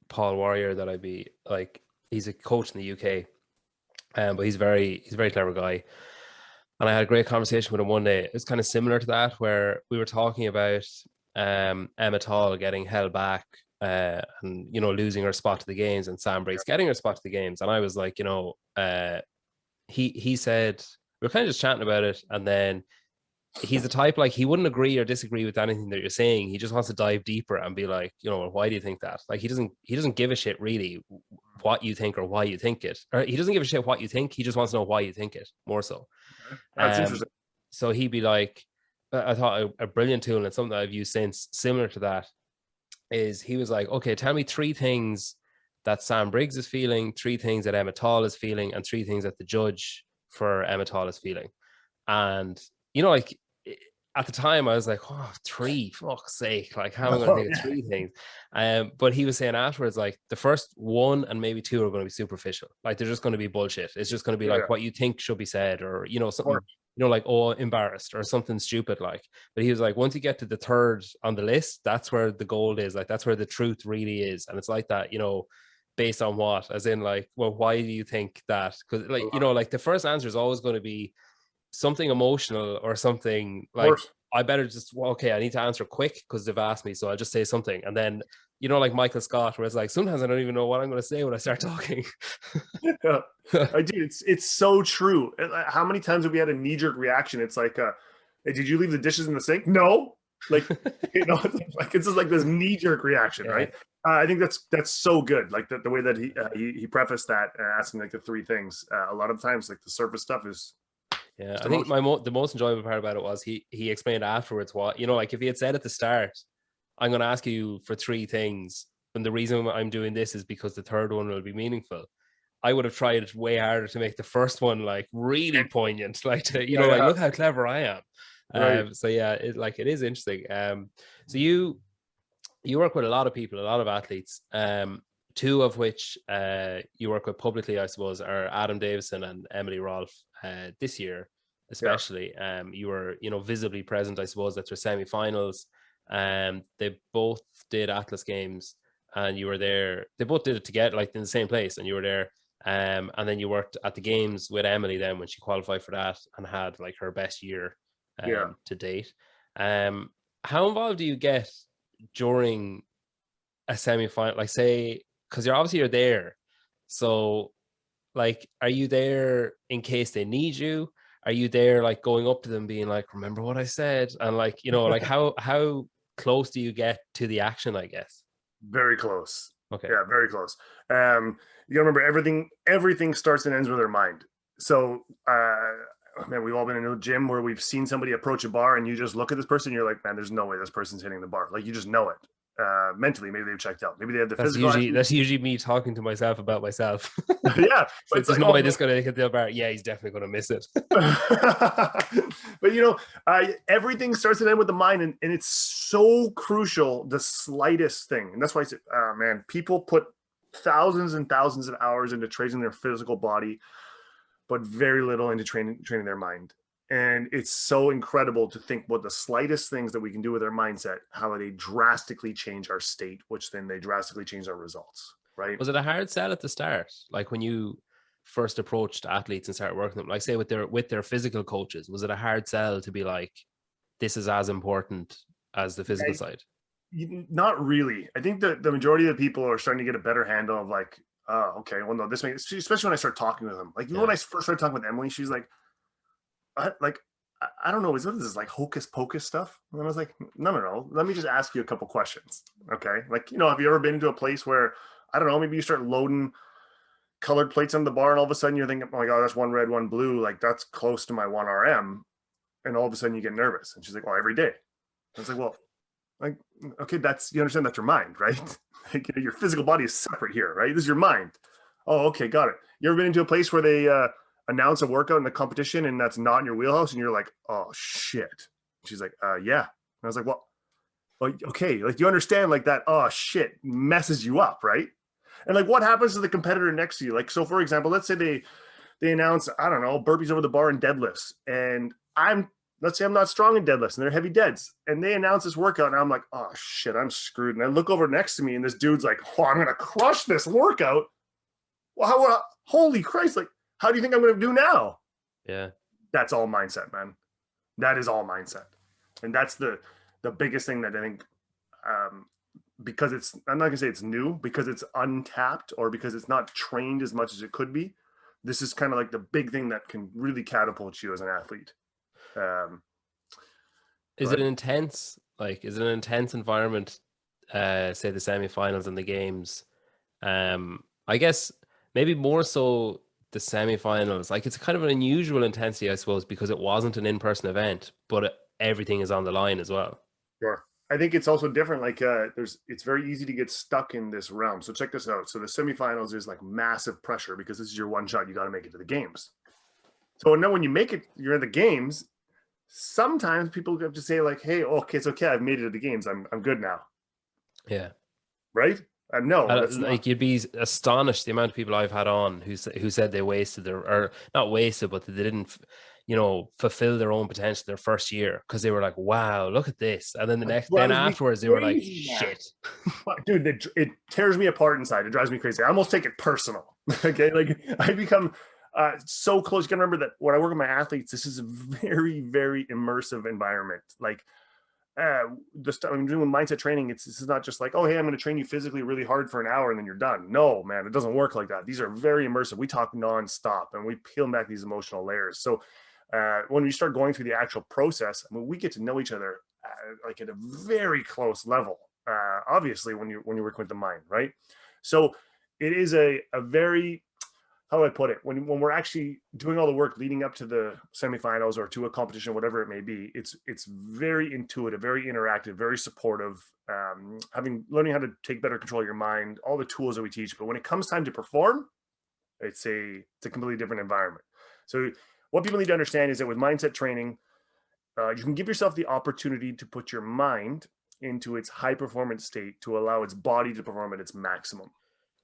Paul Warrior, that I'd be like, he's a coach in the UK, but he's a very clever guy. And I had a great conversation with him one day. It's kind of similar to that, where we were talking about Emma Tall getting held back and, you know, losing her spot to the games, and Sam Briggs getting her spot to the games. And I was like, you know, he said, we were kind of just chatting about it. And then he's the type, like, he wouldn't agree or disagree with anything that you're saying. He just wants to dive deeper and be like, you know, why do you think that? Like, he doesn't give a shit really what you think or why you think it. Or he doesn't give a shit what you think. He just wants to know why you think it, more so. That's interesting. So he'd be like, I thought a brilliant tool, and it's something that I've used since, similar to that, is he was like, okay, tell me 3 things that Sam Briggs is feeling, 3 things that Emma Tall is feeling, and 3 things that the judge for Emma Tall is feeling. And, you know, like, at the time I was like, oh, 3, fuck's sake, like, how am I going to think of 3 things? But he was saying afterwards, like, the first 1 and maybe 2 are going to be superficial. Like, they're just going to be bullshit. It's just going to be like what you think should be said, or, you know, something, you know, like, oh, embarrassed or something stupid, like. But he was like, once you get to the 3rd on the list, that's where the gold is. Like, that's where the truth really is. And it's like that, you know, based on what, as in, like, well, why do you think that? Because, like, you know, like, the first answer is always going to be something emotional or something like, I better just, well, okay, I need to answer quick because they've asked me, so I'll just say something. And then, you know, like Michael Scott, where it's like, sometimes I don't even know what I'm going to say when I start talking. I do. It's so true. How many times have we had a knee-jerk reaction? It's like, hey, did you leave the dishes in the sink? No. Like, like it's just like this knee jerk reaction, right? I think that's so good. Like the way that he prefaced that, asking like the three things. A lot of times, like the surface stuff is. Yeah, I think the most enjoyable part about it was he explained afterwards what, like if he had said at the start, I'm going to ask you for three things, and the reason I'm doing this is because the third one will be meaningful. I would have tried way harder to make the first one like really poignant, like to like look how clever I am. Right. So yeah, it is interesting. So you work with a lot of people, a lot of athletes. Two of which you work with publicly, I suppose, are Adam Davison and Emily Rolfe. This year, especially, you were visibly present, I suppose, at their semi-finals. They both did Atlas Games, and you were there. They both did it together, like in the same place, and you were there. And then you worked at the games with Emily then when she qualified for that and had like her best year to date. How involved do you get during a semi-final? Like, say, because you're there, so like, are you there in case they need you? Are you there like going up to them being like, remember what I said? And like, like how close do you get to the action, I guess? Very close. Okay. Yeah, very close. You gotta remember everything starts and ends with their mind. So man, we've all been in a gym where we've seen somebody approach a bar and you just look at this person and you're like, man, there's no way this person's hitting the bar. Like, you just know it. Mentally, maybe they've checked out. Maybe they have the physical. That's usually me talking to myself about myself. Yeah, but there's no way this going to hit the bar. Yeah, he's definitely going to miss it. But everything starts and ends with the mind, and it's so crucial. The slightest thing, and that's why I said, man, people put thousands and thousands of hours into training their physical body, but very little into training their mind. And it's so incredible to think what the slightest things that we can do with our mindset, how they drastically change our state, which then they drastically change our results, right? Was it a hard sell at the start? Like when you first approached athletes and started working them, like say with their physical coaches, was it a hard sell to be like, this is as important as the physical side? Not really. I think the majority of the people are starting to get a better handle of like, oh, okay, well, no, this makes, especially when I start talking with them. Like, when I first started talking with Emily, she's like, I don't know, what is this, like hocus pocus stuff? And I was like, no, let me just ask you a couple questions. Okay. Like, have you ever been into a place where, I don't know, maybe you start loading colored plates on the bar and all of a sudden you're thinking, oh my God, that's one red, one blue. Like, that's close to my 1 RM. And all of a sudden you get nervous. And she's like, well, every day. I was like, well, like, okay, you understand that's your mind, right? Like, your physical body is separate here, right? This is your mind. Oh, okay, got it. You ever been into a place where they announce a workout in the competition and that's not in your wheelhouse and you're like, oh shit? She's like, yeah. And I was like, well, okay, like, you understand, like, that oh shit messes you up, right? And like, what happens to the competitor next to you? Like, so for example, let's say they announce, I don't know, burpees over the bar and deadlifts, and let's say I'm not strong in deadlifts and they're heavy deads, and they announce this workout and I'm like, oh shit, I'm screwed. And I look over next to me and this dude's like, oh, I'm gonna crush this workout. Well, holy Christ, like, how do you think I'm going to do now? Yeah. That's all mindset, man. That is all mindset. And that's the biggest thing that I think, because I'm not going to say it's new, because it's untapped or because it's not trained as much as it could be. This is kind of like the big thing that can really catapult you as an athlete. Is it an intense environment, say the semifinals and the games? I guess maybe more so the semifinals. Like, it's kind of an unusual intensity, I suppose, because it wasn't an in-person event, but everything is on the line as well. Sure. I think it's also different. Like, it's very easy to get stuck in this realm. So check this out. So the semifinals is like massive pressure because this is your one shot. You got to make it to the games. So now when you make it, you're in the games. Sometimes people have to say like, hey, okay, it's okay. I've made it to the games. I'm good now. Yeah. Right. No, like, you'd be astonished the amount of people I've had on who said they wasted or not wasted, but they didn't, fulfill their own potential their first year because they were like, wow, look at this. And then then afterwards they were like, shit. Dude, it tears me apart inside. It drives me crazy. I almost take it personal. Okay. Like, I become so close. You can remember that when I work with my athletes, this is a very, very immersive environment. Like, the stuff I'm doing with mindset training, this is not just like, oh, hey, I'm going to train you physically really hard for an hour and then you're done. No, man, it doesn't work like that. These are very immersive. We talk nonstop and we peel back these emotional layers. So when we start going through the actual process, I mean, we get to know each other like at a very close level. Obviously, when you're working with the mind, right? So it is a very, how do I put it? When we're actually doing all the work leading up to the semifinals or to a competition, whatever it may be, it's very intuitive, very interactive, very supportive. Learning how to take better control of your mind, all the tools that we teach. But when it comes time to perform, it's a completely different environment. So what people need to understand is that with mindset training, you can give yourself the opportunity to put your mind into its high performance state to allow its body to perform at its maximum.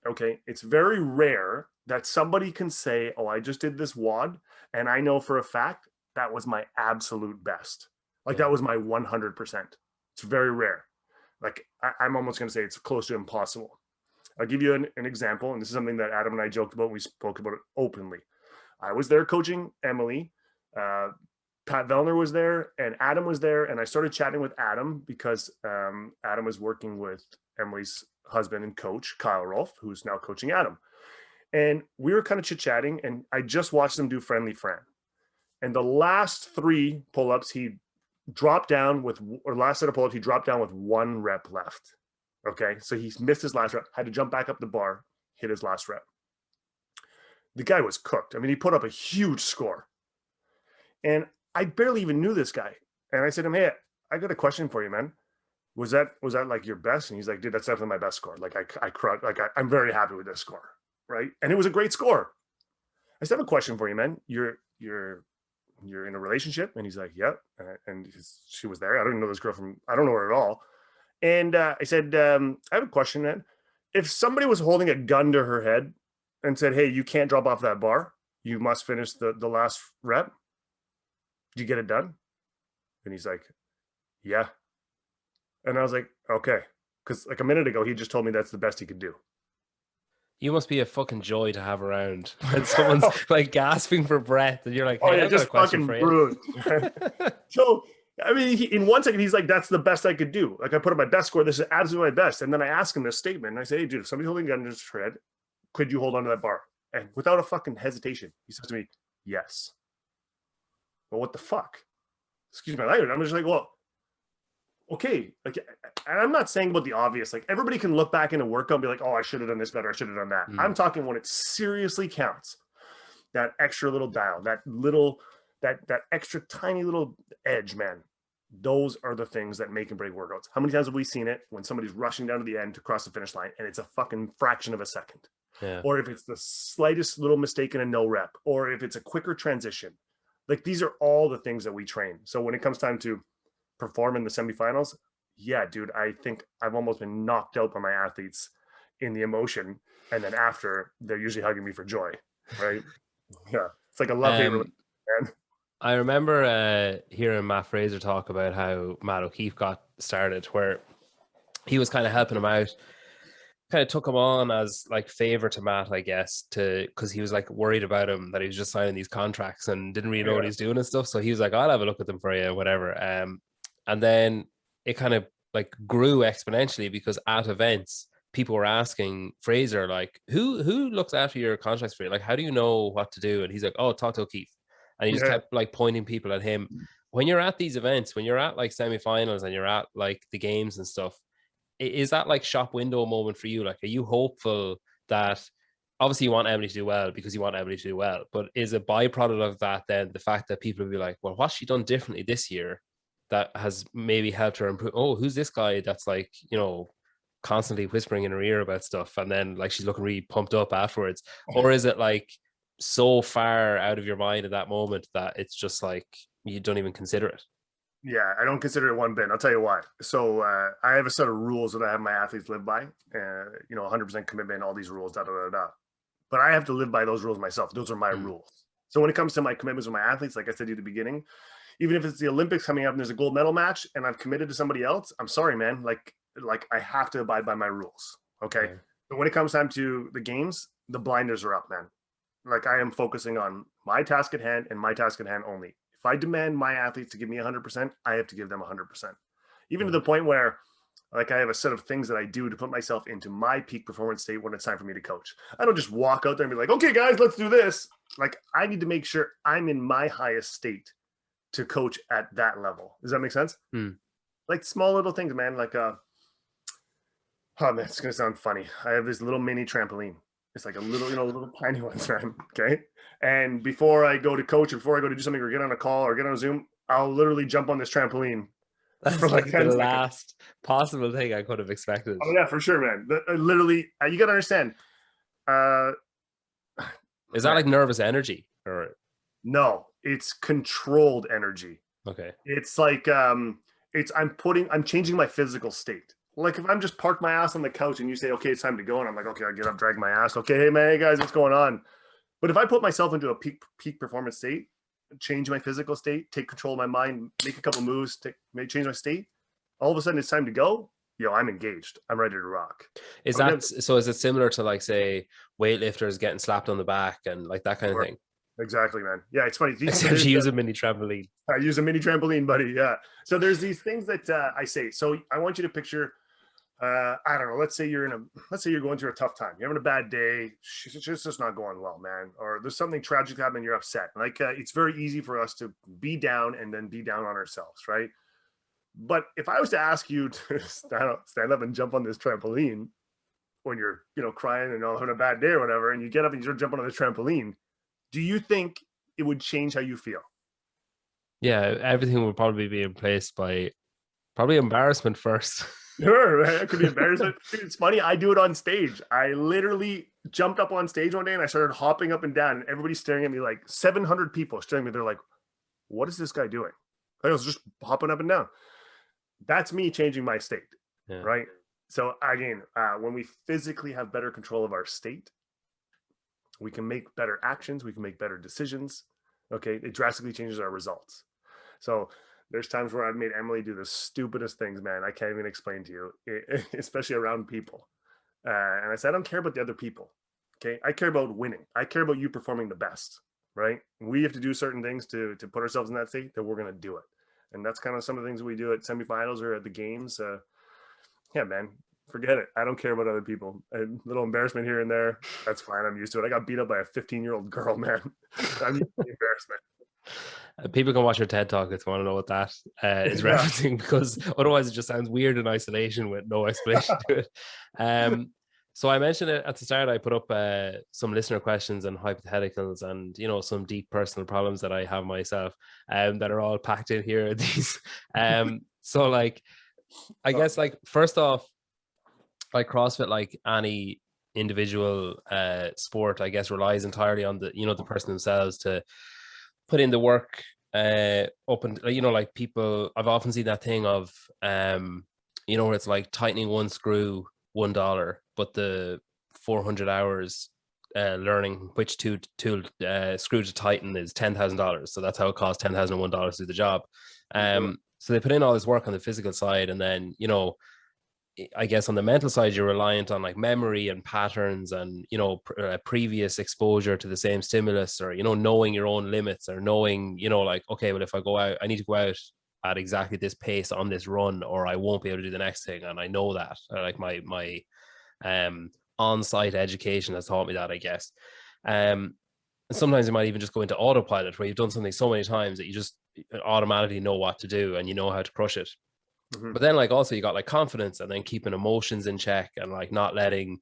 Okay. It's very rare that somebody can say, oh, I just did this WOD and I know for a fact that was my absolute best. Like that was my 100%. It's very rare. Like I'm almost going to say it's close to impossible. I'll give you an example. And this is something that Adam and I joked about. We spoke about it openly. I was there coaching Emily. Pat Vellner was there and Adam was there. And I started chatting with Adam because Adam was working with Emily's husband and coach, Kyle Rolfe, who's now coaching Adam. And we were kind of chit-chatting and I just watched them do Friendly Fran. And the last 3 pull-ups, he dropped down with, or last set of pull-ups, he dropped down with 1 rep left. Okay. So he missed his last rep, had to jump back up the bar, hit his last rep. The guy was cooked. I mean, he put up a huge score. And I barely even knew this guy. And I said to him, hey, I got a question for you, man. Was that like your best? And he's like, dude, that's definitely my best score. Like I'm very happy with this score. Right. And it was a great score. I said, I have a question for you, man. You're in a relationship? And he's like, yep. And she was there. I don't even know this girl I don't know her at all. And I said, I have a question, man. If somebody was holding a gun to her head and said, hey, you can't drop off that bar, you must finish the last rep, did you get it done? And he's like, yeah. And I was like, okay. Because like a minute ago, he just told me that's the best he could do. You must be a fucking joy to have around when someone's like gasping for breath and you're like, hey, oh yeah, just fucking bruised. So, I mean, in 1 second, he's like, that's the best I could do. Like I put up my best score. This is absolutely my best. And then I ask him this statement and I say, hey, dude, if somebody's holding a gun to his head, could you hold on to that bar? And without a fucking hesitation, he says to me, yes. Well, what the fuck? Excuse my language. I'm just like, well, okay. Like, and I'm not saying about the obvious. Like everybody can look back in a workout and be like, oh, I should have done this better. I should have done that. I'm talking when it seriously counts. That extra little dial, that extra tiny little edge, man. Those are the things that make and break workouts. How many times have we seen it when somebody's rushing down to the end to cross the finish line and it's a fucking fraction of a second? Yeah. Or if it's the slightest little mistake in a no rep, or if it's a quicker transition. Like these are all the things that we train. So when it comes time to perform in the semifinals, yeah, dude, I think I've almost been knocked out by my athletes in the emotion. And then after, they're usually hugging me for joy, right? Yeah. It's like a love-hate relationship, man. I remember hearing Matt Fraser talk about how Matt O'Keefe got started, where he was kind of helping him out, kind of took him on as like favor to Matt, I guess, because he was like worried about him that he was just signing these contracts and didn't really know what he's doing and stuff. So he was like, I'll have a look at them for you, whatever. And then it kind of like grew exponentially because at events, people were asking Fraser, like, who looks after your contracts for you? Like, how do you know what to do? And he's like, oh, talk to O'Keefe. And he just kept like pointing people at him. When you're at these events, when you're at like semifinals and you're at like the games and stuff, is that like shop window moment for you? Like, are you hopeful that obviously you want Emily to do well because you want Emily to do well, but is a byproduct of that then the fact that people will be like, well, what's she done differently this year that has maybe helped her improve? Oh, who's this guy that's like, you know, constantly whispering in her ear about stuff, and then like she's looking really pumped up afterwards? Or is it like so far out of your mind at that moment that it's just like you don't even consider it? Yeah, I don't consider it one bit. I'll tell you why. So I have a set of rules that I have my athletes live by. 100% commitment, all these rules, da da da da. But I have to live by those rules myself. Those are my rules. So when it comes to my commitments with my athletes, like I said to you at the beginning, even if it's the Olympics coming up and there's a gold medal match and I've committed to somebody else, I'm sorry, man. Like I have to abide by my rules. Okay. But when it comes time to the games, the blinders are up, man. Like I am focusing on my task at hand and my task at hand only. If I demand my athletes to give me 100%, I have to give them 100%. Even to the point where like I have a set of things that I do to put myself into my peak performance state when it's time for me to coach. I don't just walk out there and be like, okay, guys, let's do this. like I need to make sure I'm in my highest state to coach at that level. Does that make sense? Like small little things, man. Like oh man, it's gonna sound funny. I have this little mini trampoline. It's like a little, little tiny one, man. Okay. And before I go to coach, or before I go to do something or get on a call or get on a Zoom, I'll literally jump on this trampoline for That's like like 10 the seconds. last possible thing I could have expected. Oh yeah, for sure, man. Literally, you gotta understand. Is that like nervous energy or? No, it's controlled energy. Okay. It's like I'm changing my physical state. Like if I'm just parked my ass on the couch and you say, okay, it's time to go, and I'm like, okay, I get up, drag my ass. Okay, hey man, hey guys, what's going on? But if I put myself into a peak performance state, change my physical state, take control of my mind, make a couple moves, change my state, all of a sudden it's time to go. I'm engaged. I'm ready to rock. Is it similar to like say weightlifters getting slapped on the back and like that kind of thing? Exactly, man. Yeah, it's funny. Except you use a mini trampoline. I use a mini trampoline, buddy. Yeah. So there's these things that I say. So I want you to picture. I don't know. Let's say you're going through a tough time. You're having a bad day. It's just not going well, man. Or there's something tragic happening. You're upset. Like it's very easy for us to be down and then be down on ourselves, right? But if I was to ask you to stand up and jump on this trampoline when you're, crying and having a bad day or whatever, and you get up and you start jumping on the trampoline, do you think it would change how you feel? Yeah, everything would probably be replaced by probably embarrassment first. Sure, right? It could be embarrassment. It's funny. I do it on stage. I literally jumped up on stage one day and I started hopping up and down, and everybody's staring at me, like 700 people staring at me. They're like, what is this guy doing? I was just hopping up and down. That's me changing my state, right? So again, when we physically have better control of our state, we can make better actions. We can make better decisions. Okay. It drastically changes our results. So there's times where I've made Emily do the stupidest things, man. I can't even explain to you, especially around people. And I said, I don't care about the other people. Okay. I care about winning. I care about you performing the best, right? We have to do certain things to put ourselves in that state that we're going to do it. And that's kind of some of the things we do at semifinals or at the games. Yeah, man, forget it. I don't care about other people. A little embarrassment here and there. That's fine. I'm used to it. I got beat up by a 15-year-old girl, man. I'm used to the embarrassment. People can watch your TED Talk if they want to know what that is referencing, because otherwise it just sounds weird in isolation with no explanation to it. So I mentioned it at the start. I put up some listener questions and hypotheticals and, some deep personal problems that I have myself that are all packed in here. These. So like, I guess like, first off, like CrossFit, like any individual sport, I guess relies entirely on the person themselves to put in the work up and, like people, I've often seen that thing of, where it's like tightening one screw, $1, but the 400 hours learning which tool screw to tighten is $10,000. So that's how it costs $10,001 to do the job. So they put in all this work on the physical side, and then I guess on the mental side, you're reliant on like memory and patterns and previous exposure to the same stimulus, or knowing your own limits, or knowing like, okay, well, if I go out, I need to go out at exactly this pace on this run, or I won't be able to do the next thing. And I know that, like my on-site education has taught me that, I guess. Sometimes you might even just go into autopilot, where you've done something so many times that you just automatically know what to do and you know how to crush it. But then like also you got like confidence, and then keeping emotions in check, and like not letting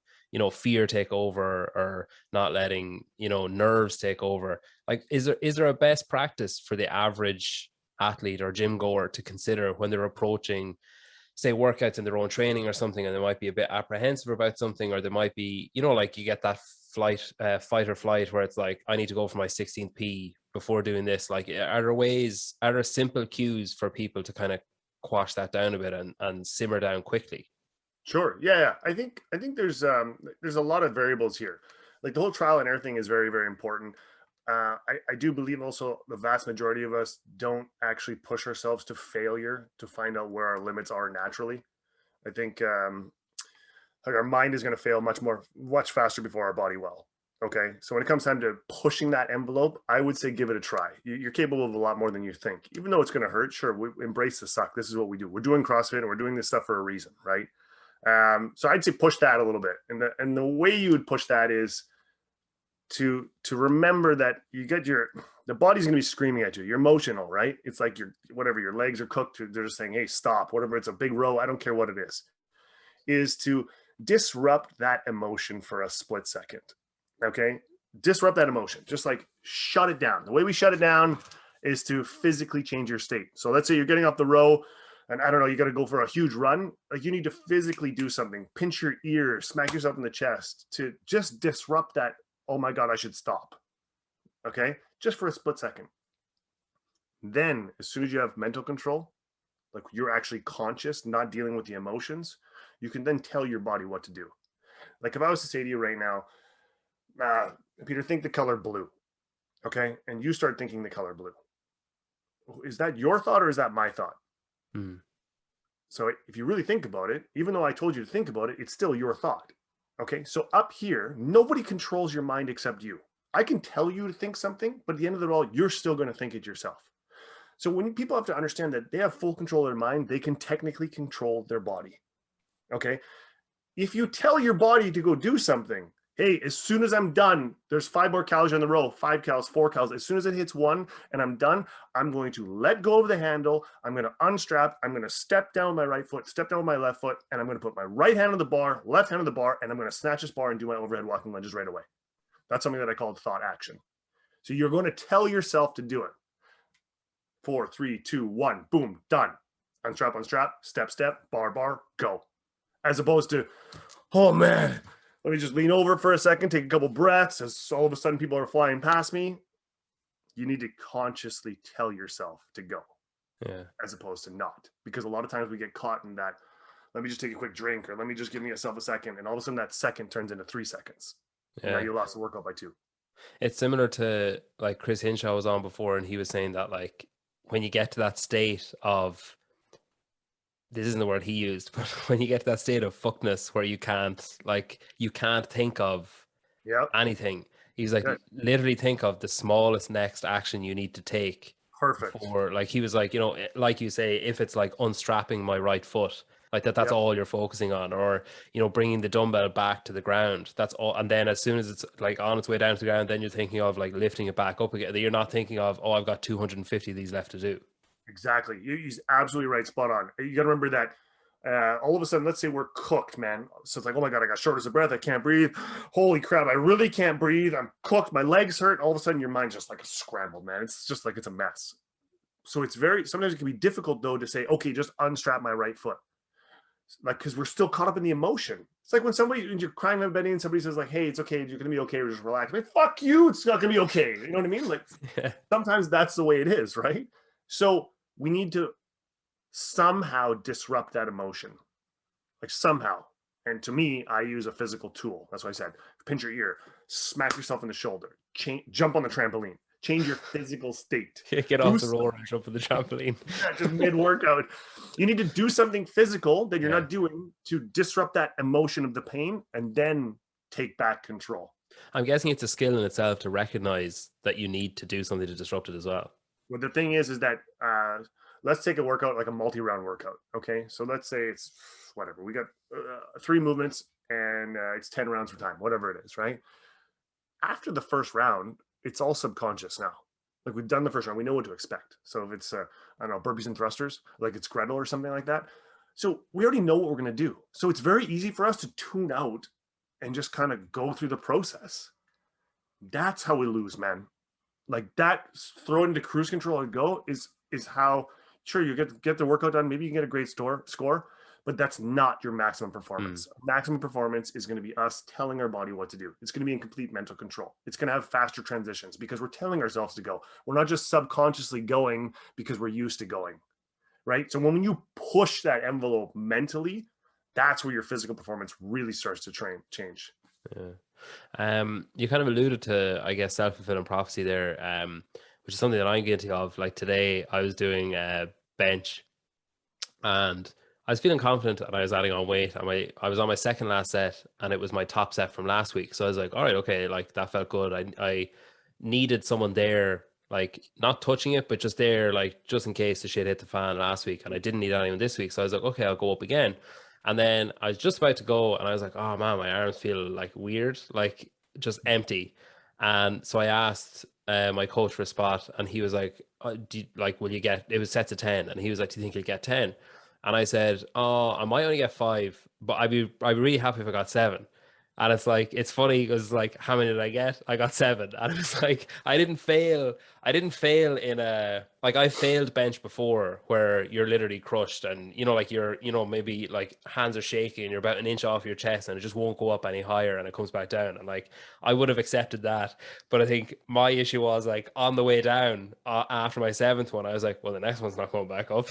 fear take over, or not letting nerves take over. Like is there a best practice for the average athlete or gym goer to consider when they're approaching, say, workouts in their own training or something, and they might be a bit apprehensive about something, or they might be like you get that fight or flight, where it's like, I need to go for my 16th P before doing this? Like, are there simple cues for people to kind of quash that down a bit and simmer down quickly? Sure. Yeah. I think there's a lot of variables here. Like the whole trial and error thing is very, very important. I do believe also the vast majority of us don't actually push ourselves to failure to find out where our limits are naturally. I think like our mind is going to fail much faster before our body will. Okay. So when it comes time to pushing that envelope, I would say give it a try. You're capable of a lot more than you think, even though it's going to hurt. Sure. We embrace the suck. This is what we do. We're doing CrossFit and we're doing this stuff for a reason. Right. So I'd say push that a little bit. And the way you would push that is to remember that the body's going to be screaming at you. You're emotional, right? It's like your legs are cooked. They're just saying, hey, stop, whatever. It's a big row. I don't care what it is to disrupt that emotion for a split second. Okay. Disrupt that emotion. Just like shut it down. The way we shut it down is to physically change your state. So let's say you're getting off the row and I don't know, you got to go for a huge run. Like you need to physically do something, pinch your ear, smack yourself in the chest to just disrupt that. Oh my God, I should stop. Okay. Just for a split second. Then as soon as you have mental control, like you're actually conscious, not dealing with the emotions, you can then tell your body what to do. Like if I was to say to you right now, Peter, think the color blue. Okay. And you start thinking the color blue. Is that your thought or is that my thought? So if you really think about it, even though I told you to think about it, it's still your thought. Okay. So up here, nobody controls your mind except you. I can tell you to think something, but at the end of it all, you're still going to think it yourself. So when people have to understand that they have full control of their mind, they can technically control their body. Okay. If you tell your body to go do something, hey, as soon as I'm done, there's 5 more cows on the row, 5 cows, 4 cows. As soon as it hits 1 and I'm done, I'm going to let go of the handle. I'm going to unstrap. I'm going to step down my right foot, step down with my left foot, and I'm going to put my right hand on the bar, left hand on the bar, and I'm going to snatch this bar and do my overhead walking lunges right away. That's something that I call thought action. So you're going to tell yourself to do it. 4, 3, 2, 1, boom, done. Unstrap, unstrap, step, step, bar, go. As opposed to, oh man, let me just lean over for a second, take a couple breaths as all of a sudden people are flying past me. You need to consciously tell yourself to go, as opposed to not. Because a lot of times we get caught in that, let me just take a quick drink or let me just give myself a second. And all of a sudden that second turns into 3 seconds. Yeah. Now you lost the workout by 2. It's similar to like Chris Hinshaw was on before, and he was saying that like when you get to that state of, this isn't the word he used, but when you get to that state of fuckness where you can't think of anything, he's like, literally think of the smallest next action you need to take. Perfect. For like, he was like, you know, like you say, if it's like unstrapping my right foot, like that's all you're focusing on, or, you know, bringing the dumbbell back to the ground, that's all. And then as soon as it's like on its way down to the ground, then you're thinking of like lifting it back up again. You're not thinking of, oh, I've got 250 of these left to do. Exactly. He's absolutely right. Spot on. You got to remember that all of a sudden, let's say we're cooked, man. So it's like, oh my God, I got shortness of breath. I can't breathe. Holy crap. I really can't breathe. I'm cooked. My legs hurt. All of a sudden your mind's just like scrambled, man. It's just like, it's a mess. So sometimes it can be difficult though to say, okay, just unstrap my right foot. Like, cause we're still caught up in the emotion. It's like when you're crying in bed and somebody says like, hey, it's okay. You're going to be okay. Just relax. Like, fuck you. It's not going to be okay. You know what I mean? Like sometimes that's the way it is. Right. So we need to somehow disrupt that emotion, like somehow. And to me, I use a physical tool. That's why I said, pinch your ear, smack yourself in the shoulder, jump on the trampoline, change your physical state. Get off the roller and jump on the trampoline. Just mid-workout. You need to do something physical that you're not doing to disrupt that emotion of the pain and then take back control. I'm guessing it's a skill in itself to recognize that you need to do something to disrupt it as well. Well, the thing is that let's take a workout, like a multi-round workout. Okay. So let's say it's whatever. We got 3 movements and it's 10 rounds for time, whatever it is, right? After the first round, it's all subconscious now. Like we've done the first round, we know what to expect. So if it's, I don't know, burpees and thrusters, like it's Gretel or something like that. So we already know what we're going to do. So it's very easy for us to tune out and just kind of go through the process. That's how we lose, man. Like that, throw it into cruise control and go is how, sure, you get the workout done. Maybe you can get a great score, but that's not your maximum performance. Maximum performance is going to be us telling our body what to do. It's going to be in complete mental control. It's going to have faster transitions because we're telling ourselves to go. We're not just subconsciously going because we're used to going, right? So when you push that envelope mentally, that's where your physical performance really starts to change. Yeah. You kind of alluded to, I guess, self-fulfilling prophecy there, which is something that I'm guilty of. Like today I was doing bench and I was feeling confident and I was adding on weight, and I was on my second last set and it was my top set from last week. So I was like, all right, okay, like that felt good. I needed someone there, like not touching it, but just there, like just in case the shit hit the fan last week, and I didn't need anyone this week. So I was like, okay, I'll go up again. And then I was just about to go and I was like, oh man, my arms feel like weird, like just empty. And so I asked my coach for a spot, and he was like, will you get, it was sets of 10. And he was like, do you think you'll get 10? And I said, oh, I might only get 5, but I'd be really happy if I got 7. And it's like, it's funny because like, how many did I get? I got 7. And it was like, I didn't fail in a, like, I failed bench before where you're literally crushed, and like maybe like hands are shaky and you're about an inch off your chest and it just won't go up any higher and it comes back down. And like, I would have accepted that. But I think my issue was like on the way down, after my 7th one, I was like, well, the next one's not going back up.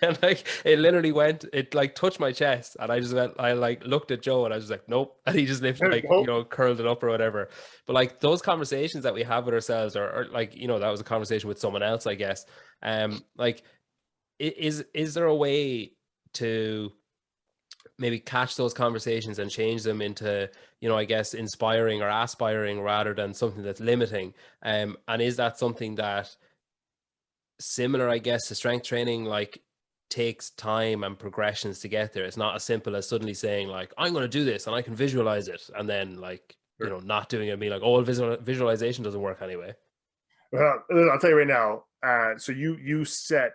And like, it like touched my chest, and I like looked at Joe and I was just like, nope. And he just lifted, like, Nope. curled it up or whatever. But like those conversations that we have with ourselves, or like, that was a conversation with someone else, I guess. Like, is there a way to maybe catch those conversations and change them into, I guess, inspiring or aspiring rather than something that's limiting? And is that something that, similar, I guess, to strength training, like, takes time and progressions to get there? It's not as simple as suddenly saying like, I'm going to do this and I can visualize it, and then like, Sure. not doing it and being like, oh, well, visualization doesn't work anyway. Well, I'll tell you right now. So you set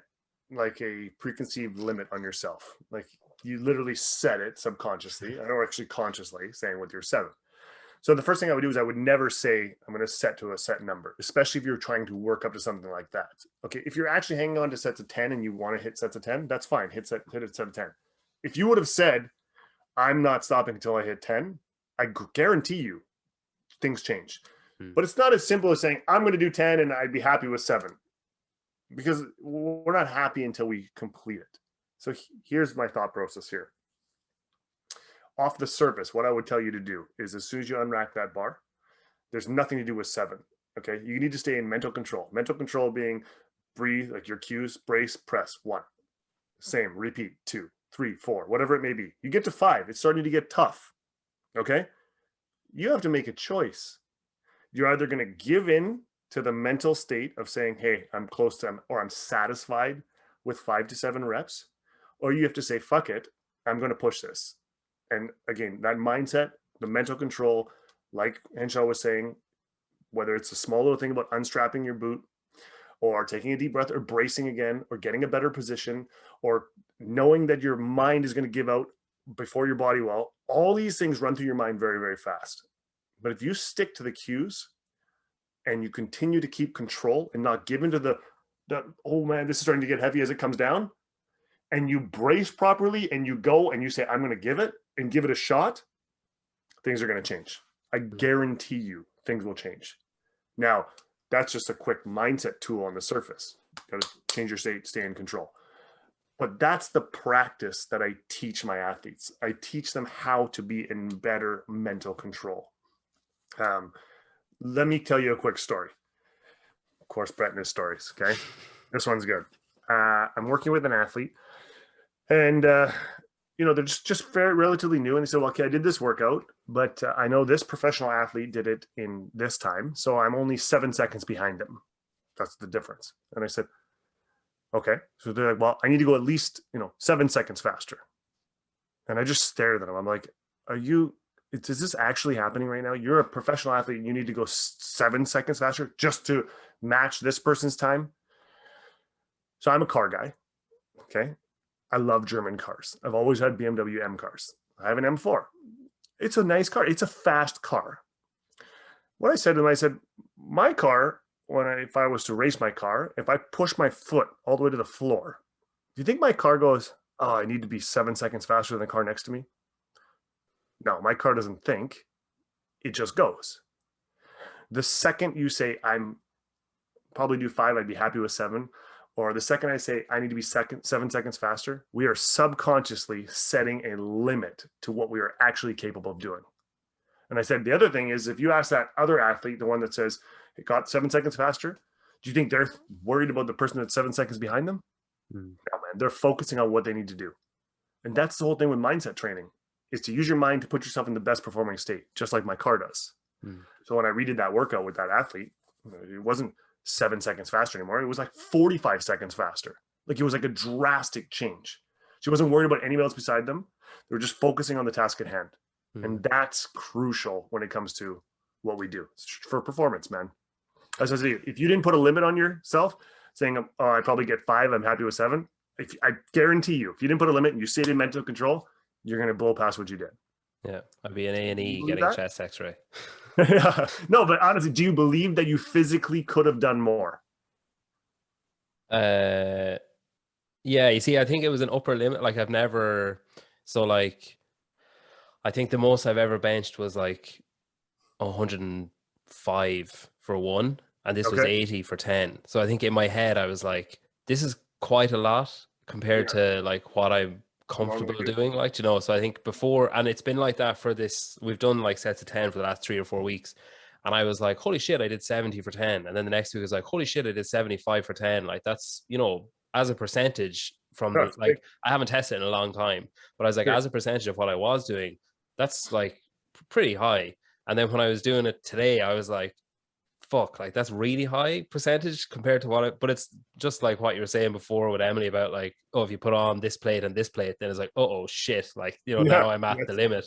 like a preconceived limit on yourself. Like you literally set it subconsciously, or actually consciously, saying with your 7. So the first thing I would do is I would never say I'm going to set to a set number, especially if you're trying to work up to something like that. Okay, if you're actually hanging on to sets of 10 and you want to hit sets of 10, that's fine. Hit a set of 10. If you would have said I'm not stopping until I hit 10, I guarantee you things change. But it's not as simple as saying I'm going to do 10 and I'd be happy with 7, because we're not happy until we complete it. So here's my thought process here. Off the surface, what I would tell you to do is, as soon as you unrack that bar, there's nothing to do with 7. Okay, you need to stay in mental control. Mental control being breathe, like your cues, brace, press, 1. Same, repeat, 2, 3, 4, whatever it may be. You get to 5, it's starting to get tough. Okay, you have to make a choice. You're either going to give in to the mental state of saying, hey, I'm close to, or I'm satisfied with 5 to 7 reps, or you have to say, fuck it, I'm going to push this. And again, that mindset, the mental control, like Henshaw was saying, whether it's a small little thing about unstrapping your boot, or taking a deep breath, or bracing again, or getting a better position, or knowing that your mind is going to give out before your body will, all these things run through your mind very, very fast. But if you stick to the cues and you continue to keep control and not give into the oh man, this is starting to get heavy as it comes down, and you brace properly and you go and you say, I'm going to give it and give it a shot, things are going to change. I guarantee you things will change. Now, that's just a quick mindset tool on the surface. Got to change your state, stay in control. But that's the practice that I teach my athletes. I teach them how to be in better mental control. Let me tell you a quick story. Of course, Brett and his stories, okay? This one's good. I'm working with an athlete, and they're just very relatively new. And they said, well, okay, I did this workout, but I know this professional athlete did it in this time, so I'm only 7 seconds behind them. That's the difference. And I said, okay. So they're like, well, I need to go at least 7 seconds faster. And I just stared at them. I'm like, is this actually happening right now? You're a professional athlete and you need to go 7 seconds faster just to match this person's time? So I'm a car guy. Okay. I love German cars. I've always had BMW M cars. I have an M4. It's a nice car. It's a fast car. What I said to him, I said, my car, if I was to race my car, if I push my foot all the way to the floor, do you think my car goes, oh, I need to be 7 seconds faster than the car next to me? No, my car doesn't think. It just goes. The second you say, I'm probably do 5, I'd be happy with 7. Or the second I say, I need to be 7 seconds faster, we are subconsciously setting a limit to what we are actually capable of doing. And I said, the other thing is, if you ask that other athlete, the one that says it got 7 seconds faster, do you think they're worried about the person that's 7 seconds behind them? No, man, they're focusing on what they need to do. And that's the whole thing with mindset training, is to use your mind to put yourself in the best performing state, just like my car does. So when I redid that workout with that athlete, it wasn't 7 seconds faster anymore. It was like 45 seconds faster. Like it was like a drastic change. She wasn't worried about anyone else beside them. They were just focusing on the task at hand. And that's crucial when it comes to what we do. It's for performance, man. As I say, if you didn't put a limit on yourself, saying, "Oh, I probably get 5. I'm happy with 7." I guarantee you, if you didn't put a limit and you stayed in mental control, you're going to blow past what you did. Yeah, I'd be an A&E Believe getting a that? chest X-ray. Yeah. No, but honestly, do you believe that you physically could have done more? Yeah, you see, I think it was an upper limit. Like I've never, so like, I think the most I've ever benched was like 105 for 1, and this was Okay. 80 for 10. So I think in my head I was like, this is quite a lot compared Yeah. to like what I'm Normally comfortable do. doing, like, you know. So I think before, and it's been like that for this, we've done like sets of 10 for the last 3 or 4 weeks, and I was like, holy shit, I did 70 for 10. And then the next week was like, holy shit, I did 75 for 10. Like that's, you know, as a percentage from the, That's big. like, I haven't tested in a long time, but I was like, Big. as a percentage of what I was doing, that's like pretty high. And then when I was doing it today, I was like, fuck, like that's really high percentage compared to what I, but it's just like what you were saying before with Emily about like, oh, if you put on this plate and this plate, then it's like, oh shit, like, you know, Yeah. now I'm at the limit.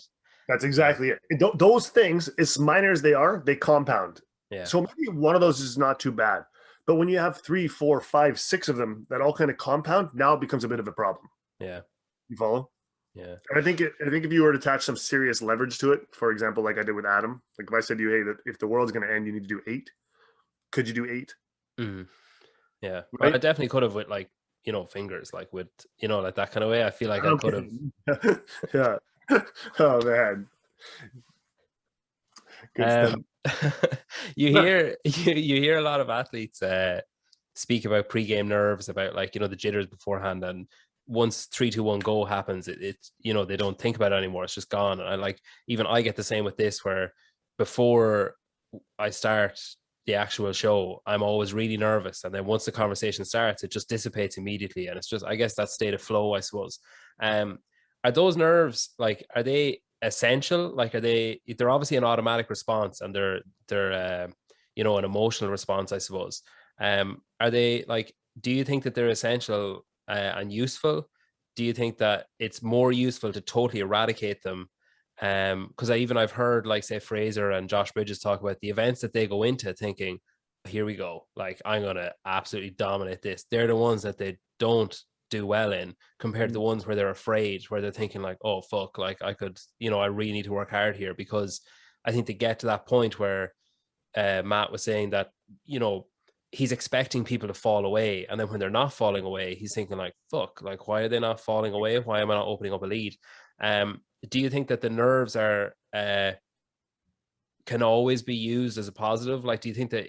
That's exactly it. Those things, as minor as they are, they compound. Yeah. So maybe one of those is not too bad. But when you have 3, 4, 5, 6 of them that all kind of compound, now it becomes a bit of a problem. Yeah. You follow? Yeah. And I think if you were to attach some serious leverage to it, for example, like I did with Adam, like if I said to you, hey, that if the world's going to end, you need to do 8. Could you do 8? Mm. Yeah. Well, Right? I definitely could have with like, you know, fingers, like with, you know, like that kind of way. I feel like I could have. Okay. Yeah. Oh man. Good stuff. Um, you hear you hear a lot of athletes speak about pre-game nerves, about like, you know, the jitters beforehand, and once 3, 2, 1 go happens, it's, you know, they don't think about it anymore. It's just gone. And I like, even I get the same with this, where before I start the actual show, I'm always really nervous, and then once the conversation starts, it just dissipates immediately, and it's just, I guess, that state of flow, I suppose. Um, are those nerves, like, are they essential? Like, are they? They're obviously an automatic response, and they're you know, an emotional response, I suppose. Are they like? Do you think that they're essential and useful? Do you think that it's more useful to totally eradicate them? Because I've heard, like, say, Fraser and Josh Bridges talk about the events that they go into thinking, here we go, like I'm gonna absolutely dominate this. They're the ones that they don't do well in, compared to the ones where they're afraid, where they're thinking like, oh fuck, like I could, you know, I really need to work hard here. Because I think they get to that point where Matt was saying that, you know, he's expecting people to fall away, and then when they're not falling away, he's thinking like, fuck, like why are they not falling away? Why am I not opening up a lead? Do you think that the nerves are can always be used as a positive? Like, do you think that,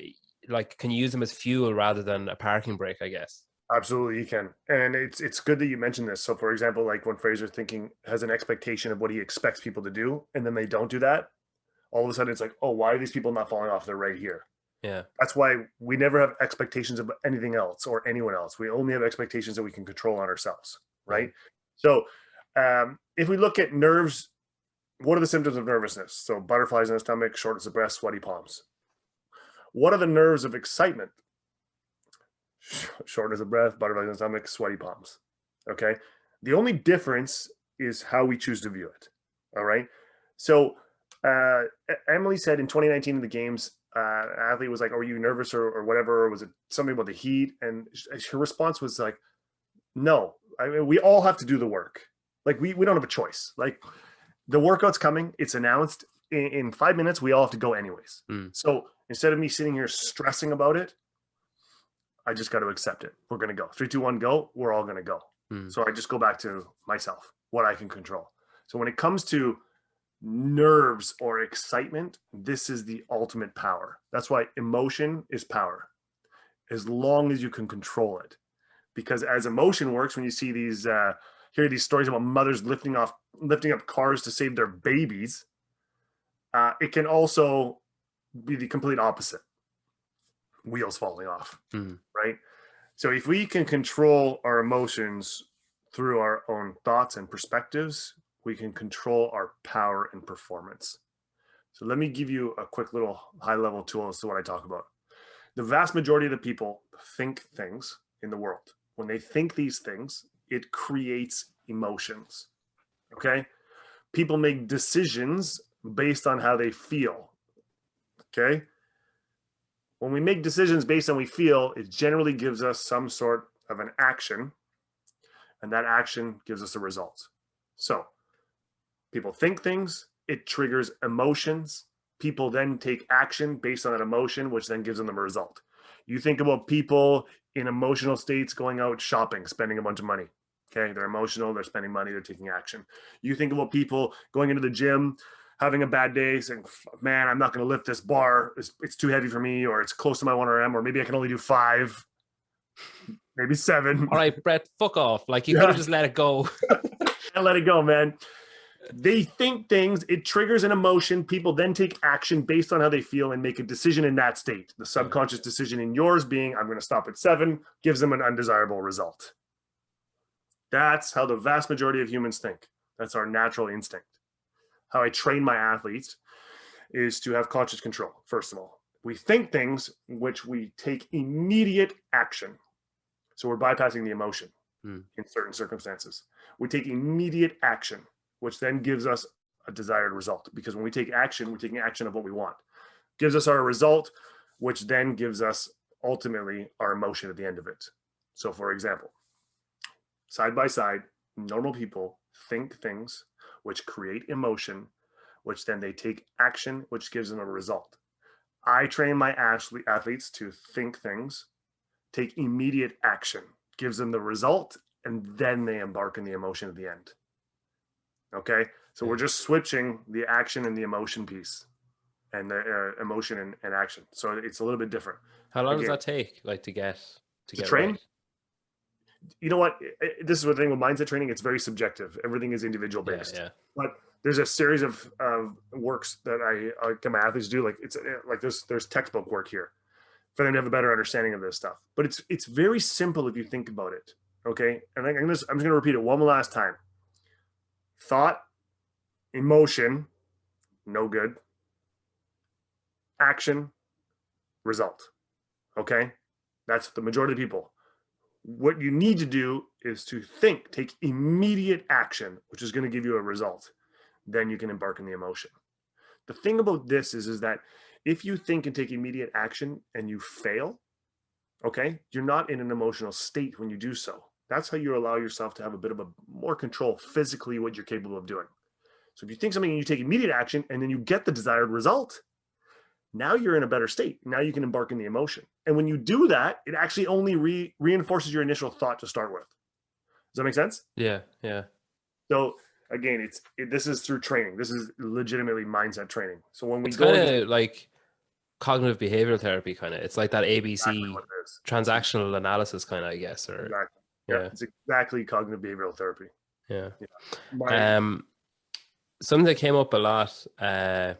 like, can you use them as fuel rather than a parking brake, I guess? Absolutely, you can, and it's good that you mentioned this. So, for example, like when Fraser thinking has an expectation of what he expects people to do, and then they don't do that, all of a sudden it's like, oh, why are these people not falling off? They're right here. Yeah. That's why we never have expectations of anything else or anyone else. We only have expectations that we can control on ourselves, right? So, if we look at nerves, what are the symptoms of nervousness? So, butterflies in the stomach, shortness of breath, sweaty palms. What are the nerves of excitement? Shortness of breath, butterflies in the stomach, sweaty palms. Okay. The only difference is how we choose to view it. All right. So Emily said in 2019 in the games, an athlete was like, "Are you nervous or whatever?" Or was it something about the heat? And her response was like, "No. I mean, we all have to do the work. Like we don't have a choice. Like the workout's coming. It's announced in 5 minutes. We all have to go anyways. So instead of me sitting here stressing about it, I just got to accept it. We're going to go 3, 2, 1, go. We're all going to go. So I just go back to myself, what I can control. So when it comes to nerves or excitement, this is the ultimate power. That's why emotion is power, as long as you can control it. Because as emotion works, when you see these, hear these stories about mothers lifting up cars to save their babies, it can also be the complete opposite. Wheels falling off, right? So if we can control our emotions through our own thoughts and perspectives, we can control our power and performance. So let me give you a quick little high-level tool as to what I talk about. The vast majority of the people think things in the world. When they think these things, it creates emotions, okay? People make decisions based on how they feel. Okay. When we make decisions based on what we feel, it generally gives us some sort of an action, and that action gives us a result. So people think things, it triggers emotions. People then take action based on that emotion, which then gives them a result. You think about people in emotional states going out shopping, spending a bunch of money. Okay, they're emotional, they're spending money, they're taking action. You think about people going into the gym, having a bad day, saying, man, I'm not going to lift this bar. It's too heavy for me, or it's close to my 1RM, or maybe I can only do 5, maybe 7. All right, Brett, fuck off. Like, you Yeah. could have just let it go. And let it go, man. They think things, it triggers an emotion. People then take action based on how they feel and make a decision in that state. The subconscious decision in yours being, I'm going to stop at 7, gives them an undesirable result. That's how the vast majority of humans think. That's our natural instinct. How I train my athletes is to have conscious control, first of all. We think things which we take immediate action. So we're bypassing the emotion in certain circumstances. We take immediate action, which then gives us a desired result. Because when we take action, we're taking action of what we want. Gives us our result, which then gives us ultimately our emotion at the end of it. So for example, side by side, normal people think things which create emotion, which then they take action, which gives them a result. I train my athletes to think things, take immediate action, gives them the result, and then they embark in the emotion at the end. Okay, so we're just switching the action and the emotion piece, and the emotion and action. So it's a little bit different. How long does that take, like, to get train? right? You know what? This is the thing with mindset training. It's very subjective. Everything is individual based. Yeah. But there's a series of works that I get my athletes do. Like it's like there's textbook work here for them to have a better understanding of this stuff. But it's very simple if you think about it. Okay, and I'm just gonna repeat it one last time. Thought, emotion, no good. Action, result. Okay, that's the majority of people. What you need to do is to think, take immediate action, which is going to give you a result. Then you can embark in the emotion. The thing about this is that if you think and take immediate action and you fail, okay, you're not in an emotional state when you do so. That's how you allow yourself to have a bit of a more control physically what you're capable of doing. So if you think something and you take immediate action and then you get the desired result, now you're in a better state. Now you can embark in the emotion. And when you do that, it actually only reinforces your initial thought to start with. Does that make sense? Yeah. So again, this is through training. This is legitimately mindset training. So when it's kind of like cognitive behavioral therapy, kind of. It's like that ABC transactional analysis, kind of, I guess. Or exactly. Yeah, it's exactly cognitive behavioral therapy. Yeah. Something that came up a lot, I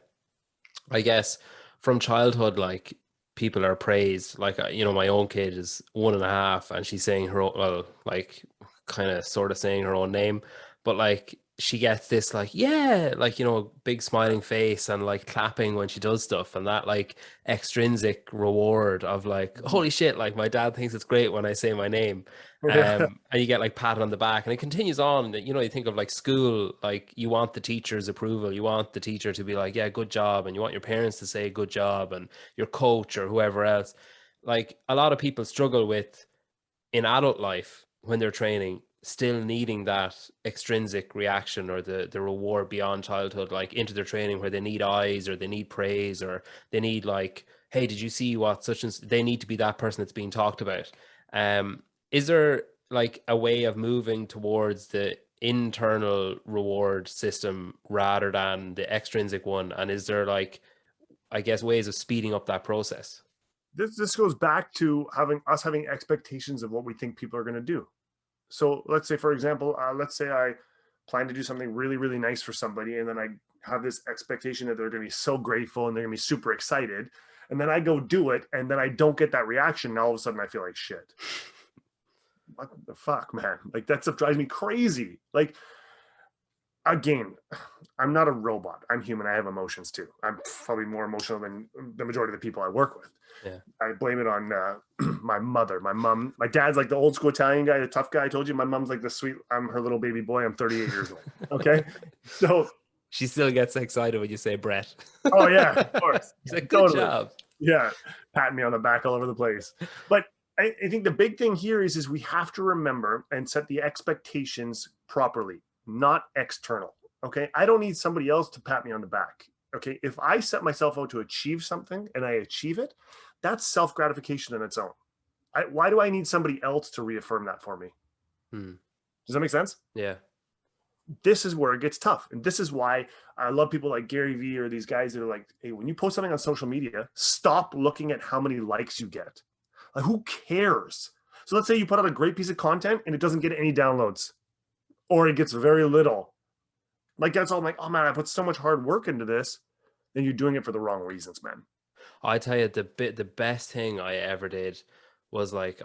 guess, from childhood, like, people are praised. Like, my own kid is 1.5 and she's saying her own, well, like, kind of sort of saying her own name, but like she gets this, like, yeah, like, big smiling face and like clapping when she does stuff, and that like extrinsic reward of like, holy shit, like my dad thinks it's great when I say my name. And you get like patted on the back, and it continues on. You think of like school, like you want the teacher's approval, you want the teacher to be like, yeah, good job, and you want your parents to say good job, and your coach or whoever else. Like, a lot of people struggle with, in adult life when they're training, still needing that extrinsic reaction or the reward beyond childhood, like into their training, where they need eyes or they need praise or they need like, hey, did you see what such and they need to be that person that's being talked about. Is there like a way of moving towards the internal reward system rather than the extrinsic one? And is there, like, I guess, ways of speeding up that process? This goes back to having expectations of what we think people are going to do. So let's say, for example, let's say I plan to do something really, really nice for somebody, and then I have this expectation that they're going to be so grateful and they're going to be super excited, and then I go do it, and then I don't get that reaction, and all of a sudden I feel like shit. What the fuck, man? Like, that stuff drives me crazy. Like, again, I'm not a robot. I'm human. I have emotions too. I'm probably more emotional than the majority of the people I work with. Yeah. I blame it on my mother, my mom. My dad's like the old school Italian guy, the tough guy. I told you. My mom's like the sweet, I'm her little baby boy. I'm 38 years old. Okay. So She still gets excited when you say Brett. Oh yeah, of course. She's like, good Totally. job. Yeah, patting me on the back all over the place. But I think the big thing here is we have to remember and set the expectations properly, not external. Okay, I don't need somebody else to pat me on the back. Okay, if I set myself out to achieve something and I achieve it, that's self-gratification in its own. Why do I need somebody else to reaffirm that for me? Does that make sense? Yeah. This is where it gets tough. And this is why I love people like Gary Vee or these guys that are like, hey, when you post something on social media, stop looking at how many likes you get. Like, who cares? So let's say you put out a great piece of content and it doesn't get any downloads, or it gets very little. Like, that's all. I'm like, oh man, I put so much hard work into this. Then you're doing it for the wrong reasons, man. I tell you, the best thing I ever did was like,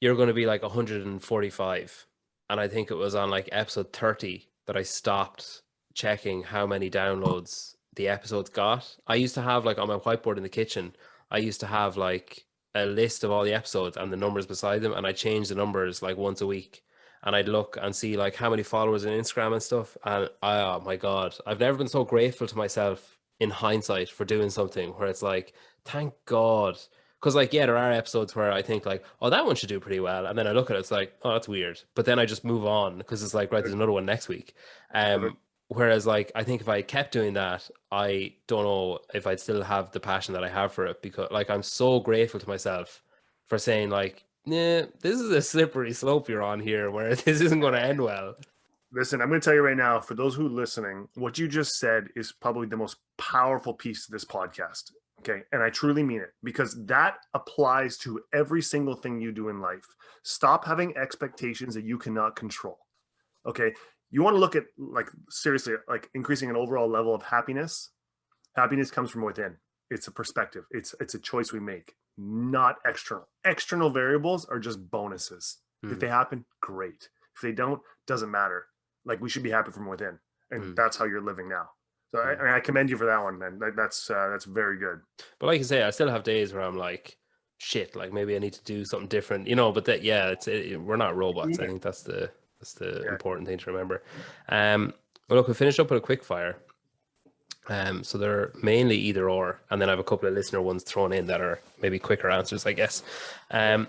you're going to be like 145. And I think it was on like episode 30 that I stopped checking how many downloads the episodes got. I used to have like on my whiteboard in the kitchen, I used to have like a list of all the episodes and the numbers beside them. And I changed the numbers like once a week. And I'd look and see like how many followers on Instagram and stuff. And oh my God, I've never been so grateful to myself in hindsight for doing something where it's like, thank God. Because like, yeah, there are episodes where I think like, oh, that one should do pretty well. And then I look at it, it's like, oh, that's weird. But then I just move on because it's like, right, there's another one next week. Whereas like, I think if I kept doing that, I don't know if I'd still have the passion that I have for it, because like, I'm so grateful to myself for saying like, yeah, this is a slippery slope you're on here where this isn't going to end well. Listen, I'm going to tell you right now, for those who are listening, what you just said is probably the most powerful piece of this podcast. Okay. And I truly mean it, because that applies to every single thing you do in life. Stop having expectations that you cannot control. Okay. You want to look at, like, seriously, like increasing an overall level of happiness. Happiness comes from within. It's a perspective. It's a choice we make, not external. External variables are just bonuses. If they happen, great. If they don't, doesn't matter. Like, we should be happy from within. And that's how you're living now. So I mean, I commend you for that one, man. That's very good. But like you say, I still have days where I'm like, shit, like maybe I need to do something different, you know. But that, yeah, we're not robots. I think that's the important thing to remember. Well, look, we finished up with a quick fire. So they're mainly either or, and then I have a couple of listener ones thrown in that are maybe quicker answers, I guess.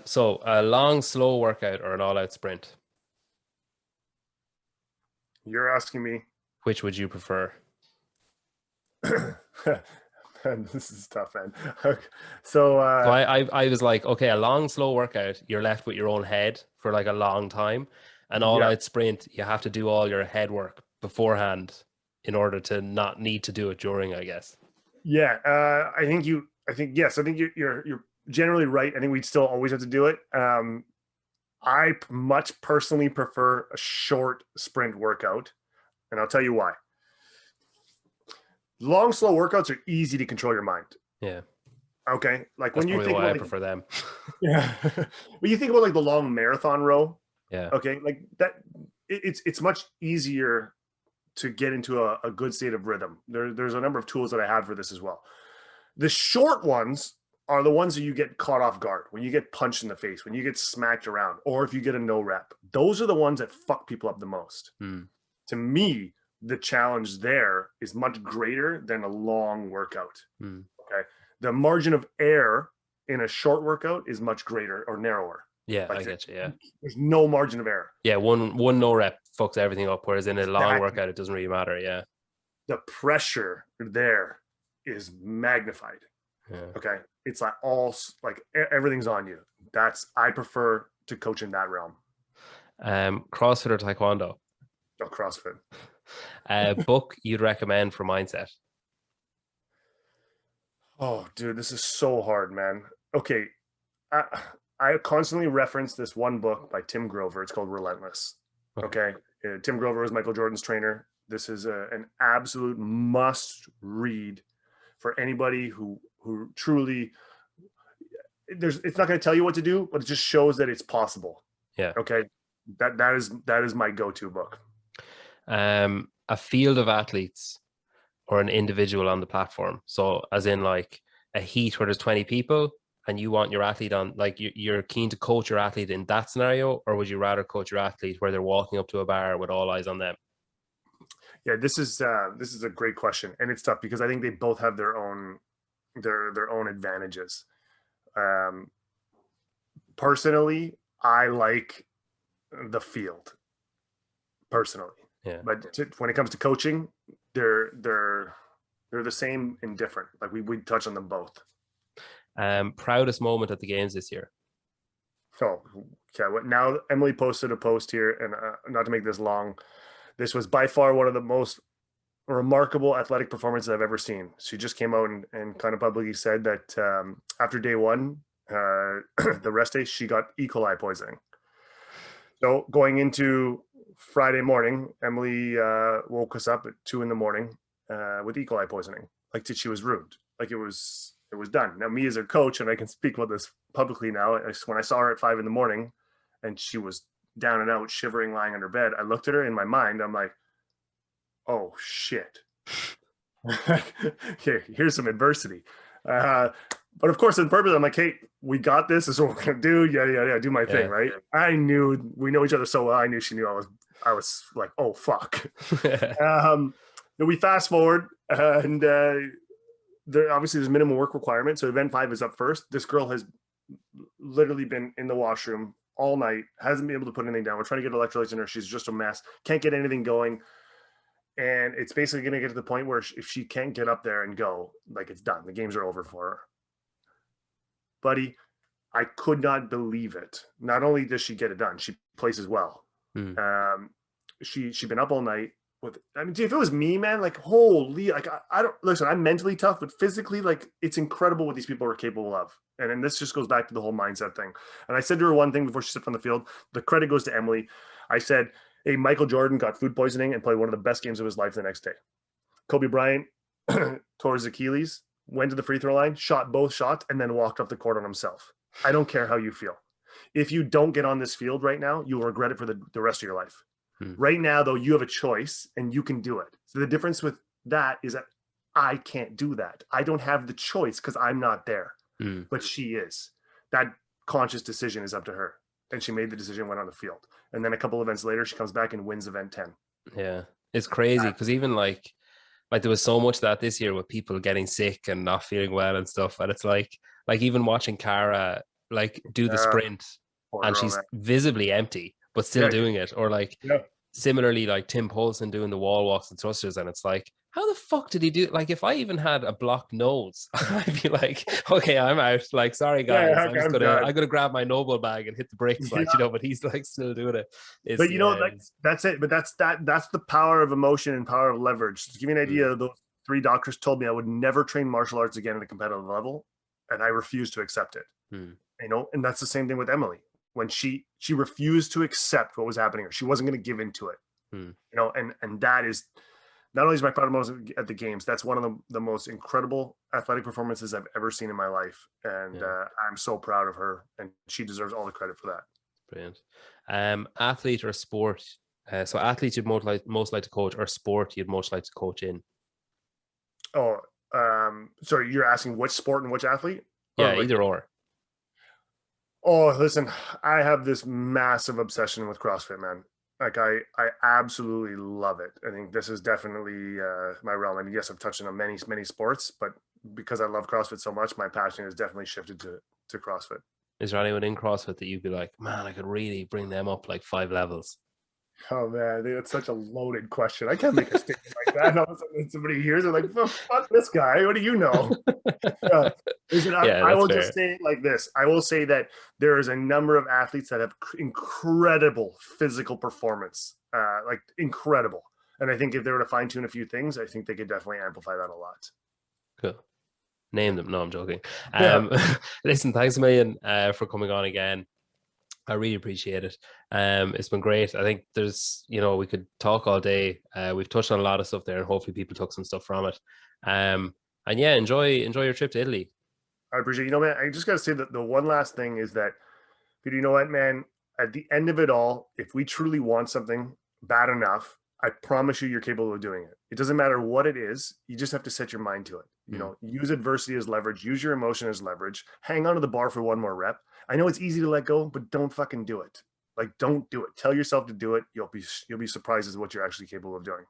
So a long, slow workout or an all-out sprint? You're asking me. Which would you prefer? Man, this is tough, man. So I was like, okay, a long, slow workout, you're left with your own head for like a long time. An all-out sprint, you have to do all your head work beforehand in order to not need to do it during, I guess. Yeah, I think you're generally right. I think we'd still always have to do it. I much personally prefer a short sprint workout, and I'll tell you why. Long, slow workouts are easy to control your mind. Yeah. Okay. Like, that's when you think why about, I prefer them. Yeah. When you think about like the long marathon row. Yeah. Okay. Like that, it's much easier to get into a good state of rhythm. There's a number of tools that I have for this as well. The short ones are the ones that you get caught off guard, when you get punched in the face, when you get smacked around, or if you get a no rep. Those are the ones that fuck people up the most. To me, the challenge there is much greater than a long workout. Okay. The margin of error in a short workout is much greater or narrower. Yeah, like, I get you. Yeah. There's no margin of error. Yeah. One no rep fucks everything up. Whereas in a long workout, it doesn't really matter. Yeah. The pressure there is magnified. Yeah. Okay. It's like everything's on you. I prefer to coach in that realm. CrossFit or Taekwondo? Oh, CrossFit. Book you'd recommend for mindset? Oh, dude, this is so hard, man. Okay. I constantly reference this one book by Tim Grover. It's called Relentless. Okay. Tim Grover is Michael Jordan's trainer. This is an absolute must read for anybody who truly, it's not going to tell you what to do, but it just shows that it's possible. Yeah. Okay. That is my go-to book. A field of athletes or an individual on the platform. So as in like a heat where there's 20 people and you want your athlete on, like you're keen to coach your athlete in that scenario, or would you rather coach your athlete where they're walking up to a bar with all eyes on them? Yeah, this is a great question, and it's tough because I think they both have their own advantages. Um, Personally, I like the field personally, Yeah. but when it comes to coaching, they're the same and different. Like we touch on them both. Proudest moment at the games this year? So, okay, now Emily posted a post here, and not to make this long, this was by far one of the most remarkable athletic performances I've ever seen. She just came out and kind of publicly said that after day one, the rest day, she got E. coli poisoning. So going into Friday morning, Emily woke us up at 2 a.m. With E. coli poisoning. Like she was rude. Like it was done. Now me as a coach, and I can speak about this publicly now, when I saw her at 5 a.m. and she was down and out, shivering, lying on her bed, I looked at her in my mind. I'm like, oh shit. Here's some adversity. But of course, in purpose, I'm like, hey, we got this. This is what we're gonna do. Yeah. Do my thing, right? I knew we know each other so well. I knew she knew I was like, oh fuck. Then we fast forward, and obviously there's minimum work requirement. So event 5 is up first. This girl has literally been in the washroom all night, hasn't been able to put anything down. We're trying to get electrolytes in her. She's just a mess. Can't get anything going. And it's basically going to get to the point where if she can't get up there and go, like it's done. The games are over for her. Buddy, I could not believe it. Not only does she get it done, she plays as well. She'd been up all night. I mean, if it was me, man, like holy, like I don't listen. I'm mentally tough, but physically, like it's incredible what these people are capable of. And then this just goes back to the whole mindset thing. And I said to her one thing before she stepped on the field. The credit goes to Emily. I said, hey, Michael Jordan got food poisoning and played one of the best games of his life the next day. Kobe Bryant tore his Achilles, went to the free throw line, shot both shots, and then walked off the court on himself. I don't care how you feel. If you don't get on this field right now, you'll regret it for the rest of your life. Right now, though, you have a choice and you can do it. So the difference with that is that I can't do that. I don't have the choice because I'm not there, but she is. That conscious decision is up to her. And she made the decision, went on the field. And then a couple events later, she comes back and wins event 10. Yeah, it's crazy because even like there was so much of that this year with people getting sick and not feeling well and stuff. And it's like even watching Cara like do the sprint and she's visibly empty, but still doing it. Or like similarly, like Tim Poulsen doing the wall walks and thrusters. And it's like, how the fuck did he do? Like, if I even had a blocked nose, I'd be like, okay, I'm out. Like, sorry guys, I'm gonna grab my Noble bag and hit the bricks, like but he's like still doing it. But that's it. But that's the power of emotion and power of leverage. To give you an idea, those 3 doctors told me I would never train martial arts again at a competitive level, and I refused to accept it. And that's the same thing with Emily. When she refused to accept what was happening, or she wasn't going to give into it. And that is. Not only is my proud moment at the games, that's one of the most incredible athletic performances I've ever seen in my life. And I'm so proud of her, and she deserves all the credit for that. Brilliant. Athlete or sport? So athlete you'd most like to coach, or sport you'd most like to coach in? Oh, sorry, you're asking which sport and which athlete? Yeah, either or. Oh, listen, I have this massive obsession with CrossFit, man. Like I absolutely love it. I think this is definitely my realm. I mean, yes, I've touched on many sports, but because I love CrossFit so much, my passion has definitely shifted to CrossFit. Is there anyone in CrossFit that you'd be like, man, I could really bring them up like 5 levels? Oh man, that's such a loaded question. I can't make a statement like that. And all of a sudden somebody hears it like, fuck this guy. What do you know? I will just say it like this. I will say that there is a number of athletes that have incredible physical performance, like incredible. And I think if they were to fine tune a few things, I think they could definitely amplify that a lot. Cool. Name them. No, I'm joking. Listen, thanks a million for coming on again. I really appreciate it. It's been great. I think there's, we could talk all day. We've touched on a lot of stuff there, and hopefully people took some stuff from it. And yeah, enjoy your trip to Italy. I appreciate it. Man, I just got to say that the one last thing is that, Peter, you know what, man, at the end of it all, if we truly want something bad enough, I promise you're capable of doing it. It doesn't matter what it is. You just have to set your mind to it. Use adversity as leverage, use your emotion as leverage, hang on to the bar for one more rep. I know it's easy to let go, but don't fucking do it. Like, don't do it. Tell yourself to do it. You'll be surprised at what you're actually capable of doing.